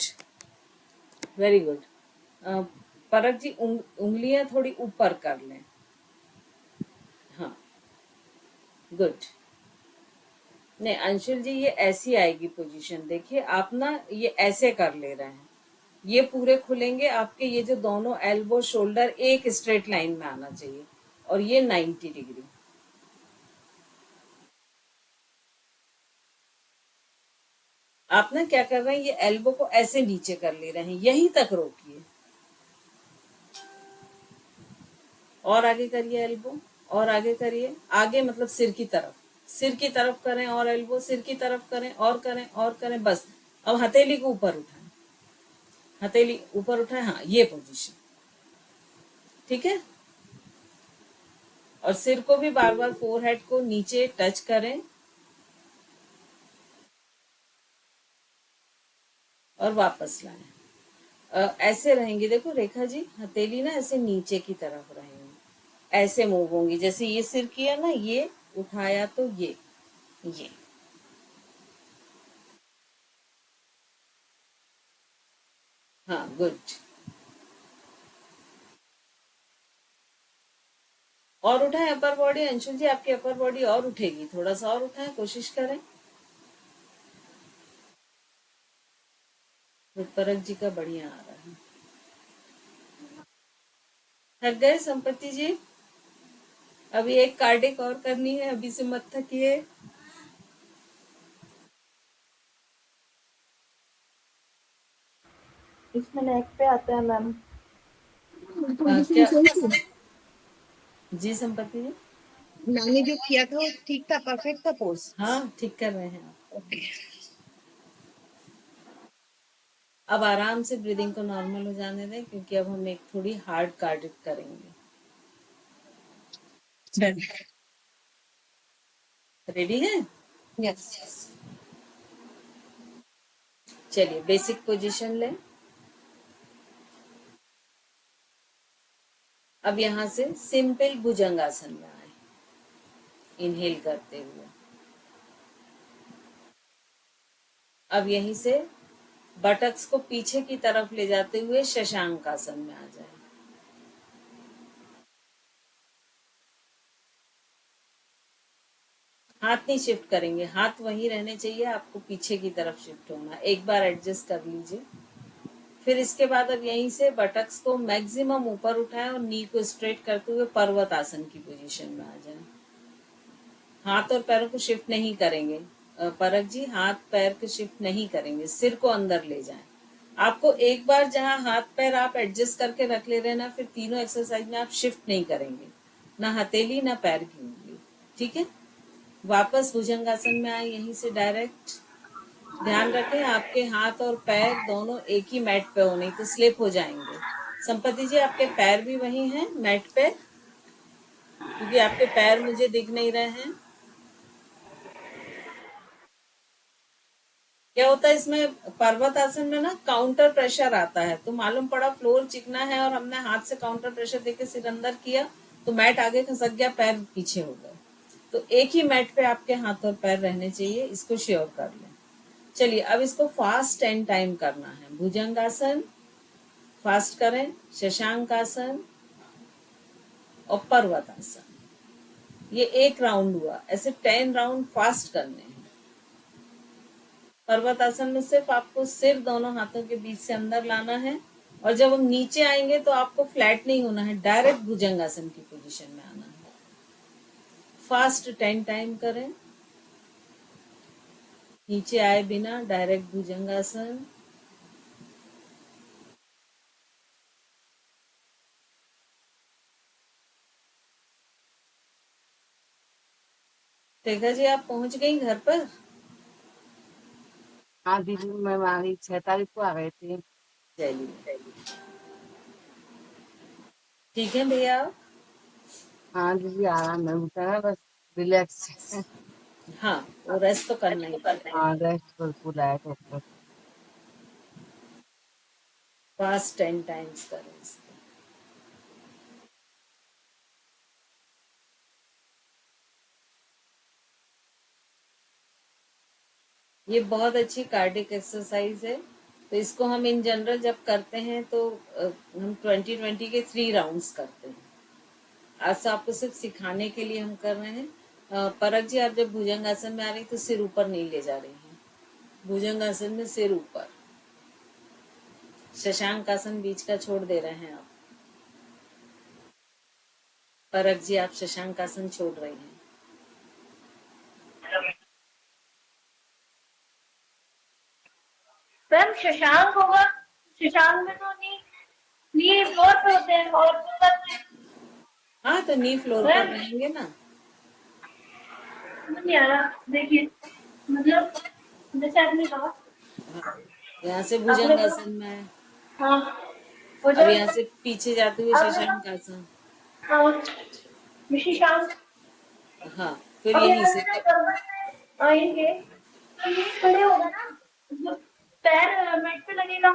वेरी गुड। परक जी उंगलियां थोड़ी ऊपर कर लें। हाँ, गुड। नहीं अंशुल जी, ये ऐसी आएगी पोजीशन, देखिए आप ना ये ऐसे कर ले रहे हैं, ये पूरे खुलेंगे आपके। ये जो दोनों एल्बो शोल्डर एक स्ट्रेट लाइन में आना चाहिए, और ये 90 डिग्री। आप ना क्या कर रहे हैं, ये एल्बो को ऐसे नीचे कर ले रहे हैं, यहीं तक रोकिए, और आगे करिए एल्बो, और आगे करिए, आगे मतलब सिर की तरफ करें, और एल्बो सिर की तरफ करें, और करें, और करें, बस। अब हथेली को ऊपर उठाएं, हथेली ऊपर उठाएं, हाँ ये पोजीशन, ठीक है। और सिर को भी बार बार फोरहेड को नीचे टच करें और वापस लाएं। ऐसे रहेंगे, देखो रेखा जी, हथेली ना ऐसे नीचे की तरफ रहेंगी, ऐसे मूव होंगी, जैसे ये सिर किया ना, ये उठाया तो ये हाँ, गुड। और उठाएं अपर बॉडी। अंशुल जी आपकी अपर बॉडी और उठेगी, थोड़ा सा और उठाएं, कोशिश करें, तो परख जी का बढ़िया आ रहा है। थक गए संपत्ति जी? अभी एक कार्डिक और करनी है, अभी से मत थकिए। इसमें नेक पे आता है मैम। क्या जी संपत्ति जी? मैंने जो किया था वो ठीक था, परफेक्ट था पोज। हाँ ठीक कर रहे हैं आप। ओके। अब आराम से ब्रीदिंग को नॉर्मल हो जाने दें, क्योंकि अब हम एक थोड़ी हार्ड कार्डिक करेंगे। डन। रेडी है? यस। चलिए बेसिक पोजीशन लें। अब यहाँ से सिंपल भुजंगासन में आए, इनहेल करते हुए। अब यहीं से बटक्स को पीछे की तरफ ले जाते हुए शशांक आसन में आ जाए। हाथ नहीं शिफ्ट करेंगे, हाथ वहीं रहने चाहिए, आपको पीछे की तरफ शिफ्ट होना। एक बार एडजस्ट कर लीजिए। फिर इसके बाद अब यहीं से बटक्स को मैक्सिमम ऊपर उठाएं और नी को स्ट्रेट करते हुए पर्वत आसन की पोजीशन में आ जाएं। हाथ और पैरों को शिफ्ट नहीं करेंगे। परख जी, हाथ पैर को शिफ्ट नहीं करेंगे, सिर को अंदर ले जाएं। आपको एक बार जहां हाथ पैर आप एडजस्ट करके रख ले रहे हैं ना, फिर तीनों एक्सरसाइज में आप शिफ्ट नहीं करेंगे, ना हथेली ना पैर की उंगली। ठीक है? वापस भुजंगासन में आए, यहीं से डायरेक्ट। ध्यान रखें आपके हाथ और पैर दोनों एक ही मैट पे हो, नहीं तो स्लिप हो जाएंगे। संपत्ति जी, आपके पैर भी वही हैं मैट पे? क्योंकि आपके पैर मुझे दिख नहीं रहे हैं। क्या होता है इसमें, पर्वत आसन में ना काउंटर प्रेशर आता है, तो मालूम पड़ा फ्लोर चिकना है और हमने हाथ से काउंटर प्रेशर देके सिर अंदर किया, तो मैट आगे खसक गया, पैर पीछे हो गए। तो एक ही मैट पे आपके हाथ और पैर रहने चाहिए, इसको श्योर कर लें। चलिए अब इसको फास्ट 10 टाइम करना है। भुजंगासन फास्ट करें, शशांक आसन और पर्वत आसन। ये एक राउंड हुआ, ऐसे 10 राउंड फास्ट करने हैं। पर्वत आसन में सिर्फ आपको सिर दोनों हाथों के बीच से अंदर लाना है, और जब हम नीचे आएंगे तो आपको फ्लैट नहीं होना है, डायरेक्ट भुजंगासन की पोजीशन में आना है। फास्ट 10 टाइम करें। नीचे आए बिना डायरेक्ट भुजंगासन। रेखा जी, आप पहुंच गई घर पर? हाँ दीदी, मैं आ गई, 6 तारीख को आ गए थे। चलिए ठीक है भैया। हाँ दीदी, आराम है, होता है बस, रिलैक्स। हाँ, वो रेस्ट तो करना ही पड़ेगा। हाँ, रेस्ट बिल्कुल आया डॉक्टर। फास्ट 10 टाइम्स करें इसको। ये बहुत अच्छी कार्डिक एक्सरसाइज है। तो इसको हम इन जनरल जब करते हैं तो हम 20-20 के 3 राउंड्स करते हैं। आज तो आपको सिर्फ सिखाने के लिए हम कर रहे हैं। परख जी, आप जब भुजंगासन में आ रही तो सिर ऊपर नहीं ले जा रही हैं। भुजंगासन में सिर ऊपर। शशांक आसन बीच का छोड़ दे रहे हैं आप। परख जी, आप शशांक आसन छोड़ रही हैं। मैम शशांक होगा, शशांक में तो नी फ्लोर पे होते हैं और ऊपर हाँ, तो नी फ्लोर पर मैम रहेंगे ना। समझ नहीं आ रहा, देखिए मतलब जैसे आपने कहा, हाँ, यहाँ से आपने तो भुजंगासन में है। हाँ हो अब जाए, यहाँ से पीछे जाते हुए आपने शशांक तो आसन। हाँ शशांक। हाँ, फिर अब यहीं यहाँ से से जब पर्वत में आएंगे तो ये खड़े होगा ना, मतलब पैर मैट पे लगेगा।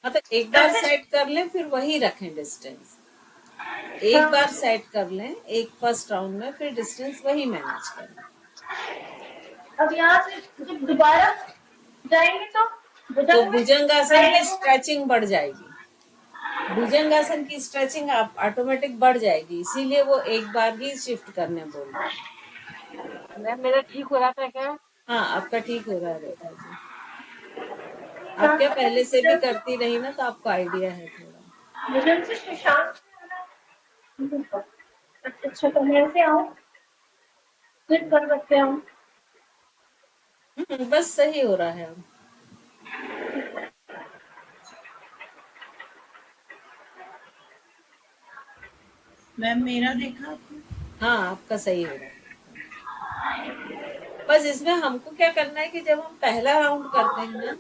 हाँ, तो एक बार ऐसे सेट कर लें, फिर वही रखें डिस्टेंस। एक हाँ, बार सेट कर लें एक फर्स्ट राउंड में, फिर डिस्टेंस वही मैनेज करें। अब यहाँ से जब दोबारा जाएंगे तो तो भुजंग में भुजंगासन खड़े की होगा। स्ट्रेचिंग बढ़ जाएगी। भुजंगासन की स्ट्रेचिंग आप ऑटोमेटिक बढ़ जाएगी, इसीलिए वो एक बार ही शिफ्ट करने बोल रहे हैं। मैम, मेरा ठीक हो रहा था क्या? हाँ, आपका ठीक हो रहा है रेखा जी। आप क्या पहले से भी करती रही ना, तो आपको आइडिया है थोड़ा। मुझे उनसे सुशांत अच्छा तो मैं से आऊँ फिर कर सकते हैं हम। बस सही हो रहा है अब। मैम मेरा देखा आपने? हाँ, आपका सही हो रहा है। बस इसमें हमको क्या करना है कि जब हम पहला राउंड करते हैं ना,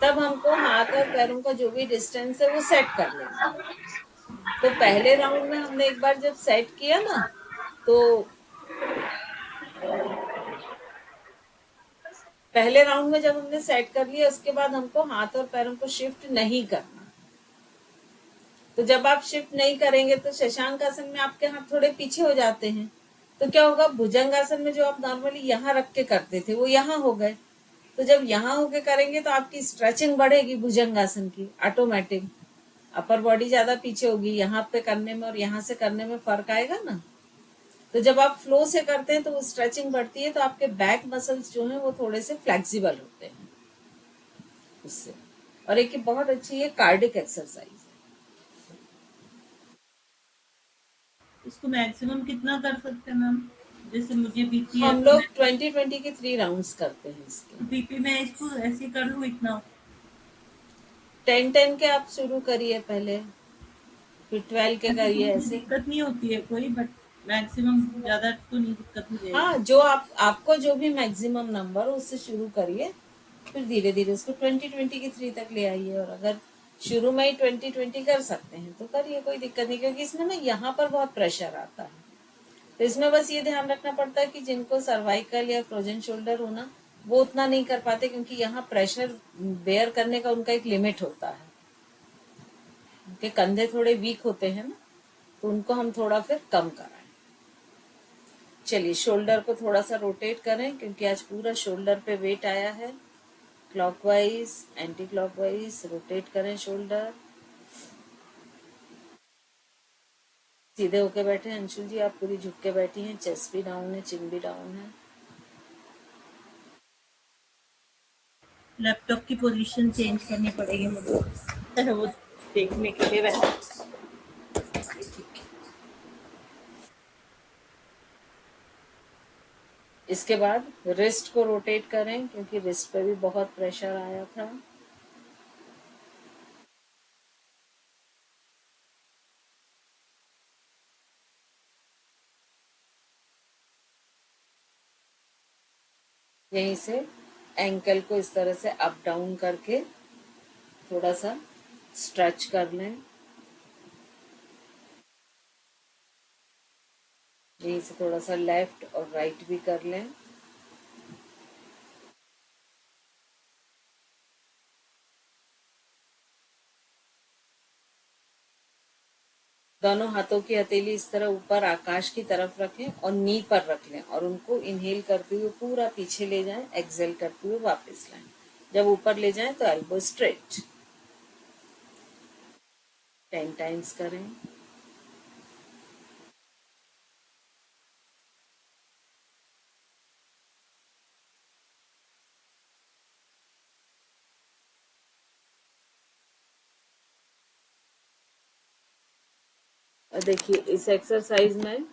तब हमको हाथ और पैरों का जो भी डिस्टेंस है वो सेट कर लेना है। तो पहले राउंड में हमने एक बार जब सेट किया ना, तो पहले राउंड में जब हमने सेट कर लिया, उसके बाद हमको हाथ और पैरों को शिफ्ट नहीं करना। तो जब आप शिफ्ट नहीं करेंगे तो शशांक आसन में आपके हाथ थोड़े पीछे हो जाते हैं। तो क्या होगा, भुजंग आसन में जो आप नॉर्मली यहाँ रख के करते थे वो यहाँ हो गए। तो जब यहाँ होके करेंगे तो आपकी स्ट्रेचिंग बढ़ेगी भुजंग आसन की ऑटोमेटिक। अपर बॉडी ज्यादा पीछे होगी, यहाँ पे करने में और यहाँ से करने में फर्क आएगा ना। तो जब आप फ्लो से करते हैं तो वो स्ट्रेचिंग बढ़ती है, तो आपके बैक मसल्स जो हैं वो थोड़े से फ्लेक्सिबल होते हैं उससे। और एक बहुत अच्छी ये कार्डिक एक्सरसाइज है। इसको मैक्सिमम कितना कर सकते हैं मैम? जैसे मुझे बीपी है हम तो लोग मैं 20-20 के 3 राउंड्स करते हैं इसके। बीपी में इसको ऐसे कर लूँ इतना? 10-10 के आप शुरू करिए पहले, फिर 12 के ऐसे तो करिए मुझे ऐसे। दिक्कत नहीं होती है कोई, बट मैक्सिमम ज्यादा तो नहीं दिक्कत हो हाँ, जाएगी। जो आपको जो भी मैक्सिमम नंबर उससे शुरू करिए, फिर धीरे धीरे उसको 20-20 के 3 तक ले आइए। और अगर शुरू में ही 20-20 कर सकते हैं तो करिए, कोई दिक्कत नहीं। क्योंकि इसमें ना यहाँ पर बहुत प्रेशर आता है। तो इसमें बस ये ध्यान रखना पड़ता है कि जिनको सर्वाइकल या फ्रोजन शोल्डर हो ना, वो उतना नहीं कर पाते, क्योंकि यहाँ प्रेशर बेयर करने का उनका एक लिमिट होता है। उनके कंधे थोड़े वीक होते हैं ना, तो उनको हम थोड़ा फिर कम कराएं। चलिए, शोल्डर को थोड़ा सा रोटेट करें, क्योंकि आज पूरा शोल्डर पे वेट आया है। क्लॉकवाइज, एंटी क्लॉकवाइज रोटेट करें शोल्डर। सीधे होके बैठे हैं अंशुल जी, आप पूरी झुक के बैठी हैं, चेस्ट भी डाउन है, चिन भी डाउन है। लैपटॉप की पोजीशन चेंज करनी पड़ेगी मुझे वो देखने के लिए वैसे। इसके बाद रिस्ट को रोटेट करें, क्योंकि रिस्ट पे भी बहुत प्रेशर आया था। यहीं से एंकल को इस तरह से अप डाउन करके थोड़ा सा स्ट्रेच कर लें। यहीं से थोड़ा सा लेफ्ट और राइट भी कर लें। दोनों हाथों की हथेली इस तरह ऊपर आकाश की तरफ रखें और नी पर रख लें, और उनको इनहेल करते हुए पूरा पीछे ले जाएं, एक्सहेल करते हुए वापस लाएं। जब ऊपर ले जाएं तो एल्बो स्ट्रेट। 10 टाइम्स करें। और देखिए, इस एक्सरसाइज में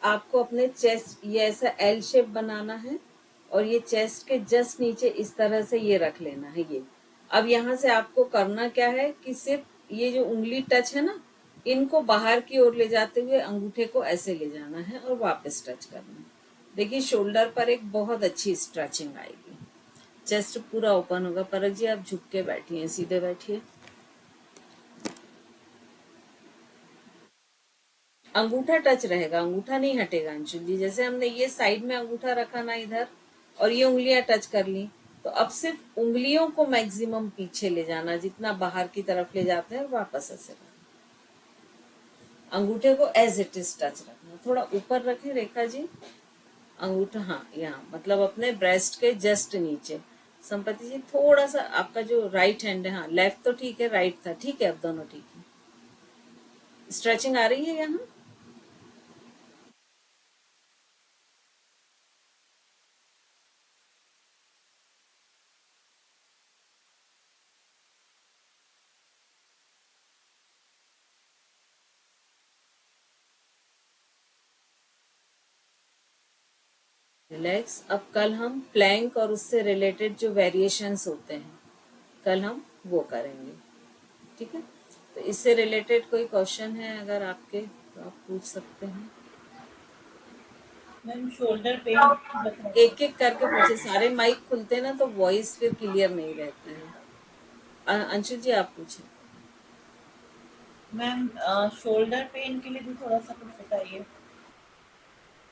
आपको अपने चेस्ट ये ऐसा एल शेप बनाना है, और ये चेस्ट के जस्ट नीचे इस तरह से ये रख लेना है ये। अब यहाँ से आपको करना क्या है कि सिर्फ ये जो उंगली टच है ना, इनको बाहर की ओर ले जाते हुए अंगूठे को ऐसे ले जाना है और वापस टच करना है। देखिए, शोल्डर पर एक बहुत अच्छी स्ट्रेचिंग आएगी, चेस्ट पूरा ओपन होगा। परक जी, आप झुक के बैठिए, सीधे बैठिए। अंगूठा टच रहेगा, अंगूठा नहीं हटेगा अंशुल जी। जैसे हमने ये साइड में अंगूठा रखा ना इधर, और ये उंगलियां टच कर ली, तो अब सिर्फ उंगलियों को मैक्सिमम पीछे ले जाना, जितना बाहर की तरफ ले जाते हैं वापस ऐसे करना। अंगूठे को एज इट इज टच रखना, थोड़ा ऊपर रखें रेखा जी अंगूठा। हाँ, यहाँ मतलब अपने ब्रेस्ट के जस्ट नीचे। संपत्ति जी, थोड़ा सा आपका जो राइट हैंड है, हाँ लेफ्ट तो ठीक है, राइट था ठीक है, अब दोनों ठीक है। स्ट्रेचिंग आ रही है यहाँ। रिलैक्स। अब कल हम प्लैंक और उससे रिलेटेड जो वेरिएशंस होते हैं कल हम वो करेंगे, ठीक है। तो इससे रिलेटेड कोई क्वेश्चन है अगर आपके तो आप पूछ सकते हैं। मैम शोल्डर पेन बताइए। एक एक करके पूछे, सारे माइक खुलते ना तो वॉइस फिर क्लियर नहीं रहती है। अंशु जी आप पूछे। मैम शोल्डर पेन के लिए भी थोड़ा सा कुछ बताइए।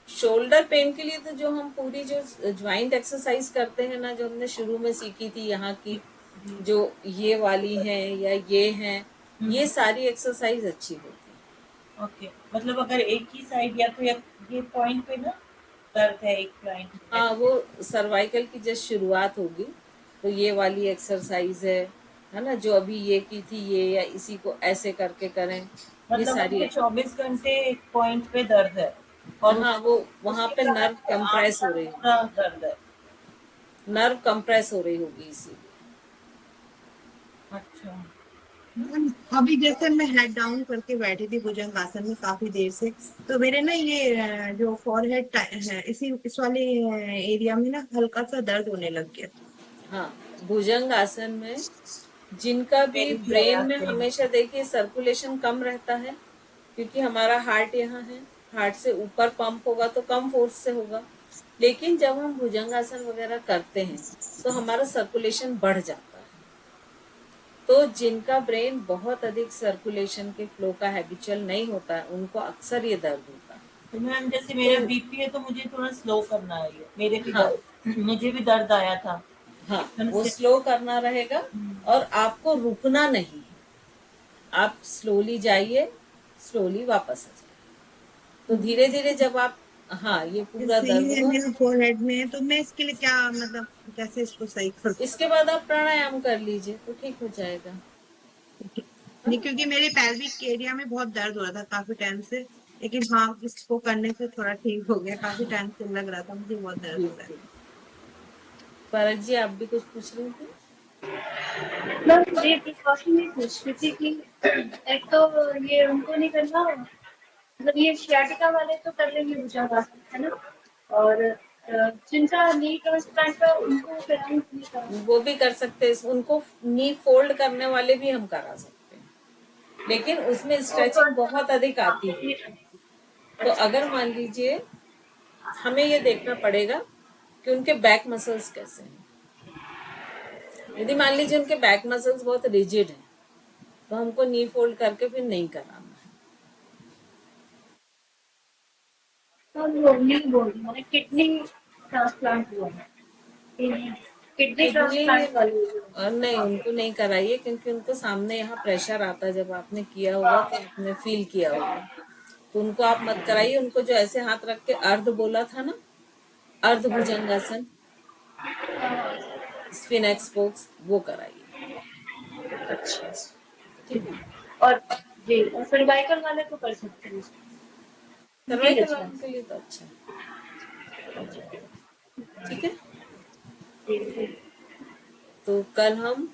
शोल्डर पेन के लिए तो जो हम पूरी जो ज्वाइंट एक्सरसाइज करते हैं ना, जो हमने शुरू में सीखी थी यहाँ की, जी। जो ये वाली है या ये है, ये हम्म। सारी एक्सरसाइज अच्छी होती है। ओके, मतलब अगर एक ही साइड या तो ये पॉइंट पे ना दर्द है एक पॉइंट पे। हाँ, वो सर्वाइकल की जस्ट शुरुआत होगी तो ये वाली एक्सरसाइज है ना, जो अभी ये की थी ये, या इसी को ऐसे करके करें, ये मतलब सारी मुझे 24 घंटे एक पॉइंट पे दर्द है और हाँ, वो वहां उसके पे बाद नर्व आगे कंप्रेस हो तक रही होगी, पूरा दर्द है। नर्व कंप्रेस हो रही होगी इसीलिए। अच्छा। अभी जैसे मैं हेड डाउन करके बैठी थी भुजंग आसन में काफी देर से, तो मेरे ना ये जो फॉरहेड है इस वाले एरिया में ना हल्का सा दर्द होने लग गया। हाँ, भुजंग आसन में जिनका भी मेरी भी ब्रेन आया में सेम। हमेशा देखिए सर्कुलेशन कम रहता है, क्योंकि हमारा हार्ट यहाँ है, हार्ट से ऊपर पंप होगा तो कम फोर्स से होगा। लेकिन जब हम भुजंगासन वगैरह करते हैं तो हमारा सर्कुलेशन बढ़ जाता है। तो जिनका ब्रेन बहुत अधिक सर्कुलेशन के फ्लो का हैबिचुअल नहीं होता है उनको अक्सर ये दर्द होता है। तो मैम जैसे मेरा तो बीपी है तो मुझे थोड़ा स्लो करना है, ये मेरे भी हाँ, दर्द मुझे भी दर्द आया था हाँ, एकदम वो से। स्लो करना रहेगा और आपको रुकना नहीं है। आप स्लोली जाइए, स्लोली वापस आ जाइए। तो धीरे धीरे जब आप, हाँ, ये पूरा जैसे दर्द ये हुआ, मेरा फोरहेड में है, तो मैं इसके लिए क्या मतलब कैसे इसको सही कर इसके बाद आप प्राणायाम कर लीजिए तो ठीक हो जाएगा, है नहीं, ना। क्योंकि मेरे पैल्विक एरिया में बहुत दर्द हो रहा था काफी टाइम से, लेकिन हाँ इसको करने से थोड़ा ठीक हो गया। काफी टाइम से लग रहा था मुझे बहुत दर्द हो रहा है। बिल्कुल। परत जी आप भी कुछ पूछ रही थी। मैम ये प्रिकॉशन ये पूछ रही थी कि एक तो ये उनको नहीं करना, मतलब ये शियाटिका वाले तो कर लेंगे भुजंगासन, है ना? और जिनका नी ट्रांसप्लांट का उनको कराना नहीं कराना। वो भी कर सकते हैं, उनको नी फोल्ड करने वाले भी हम करा सकते हैं, लेकिन उसमें स्ट्रेचिंग बहुत अधिक आती है। तो अगर मान लीजिए, हमें ये देखना पड़ेगा कि उनके बैक मसल्स कैसे हैं। यदि मान लीजिए उनके बैक मसल्स बहुत रिजिड हैं तो हमको नी फोल्ड करके फिर नहीं कराना है। तो वो नहीं बोल रही, मैंने किडनी ट्रांसप्लांट हुआ है, किडनी किडनी ट्रांसप्लांट वाली। और नहीं, उनको नहीं कराइए, क्योंकि उनको सामने यहाँ प्रेशर आता है, जब आपने किया होगा तो आपने फील किया होगा। तो उनको आप मत कराइए। उनको जो ऐसे हाथ रख के अर्ध बोला था ना, अर्ध भुजंगासन, स्फिनेक्स पोक्स, वो कराइए, अच्छा। ठीक है। और जी, और सर्वाइकल वाले तो कर सकते हैं, उनके लिए सर्वाइकल अच्छा वालों के लिए तो अच्छा है, ठीक है। है। जी, जी। तो कल हम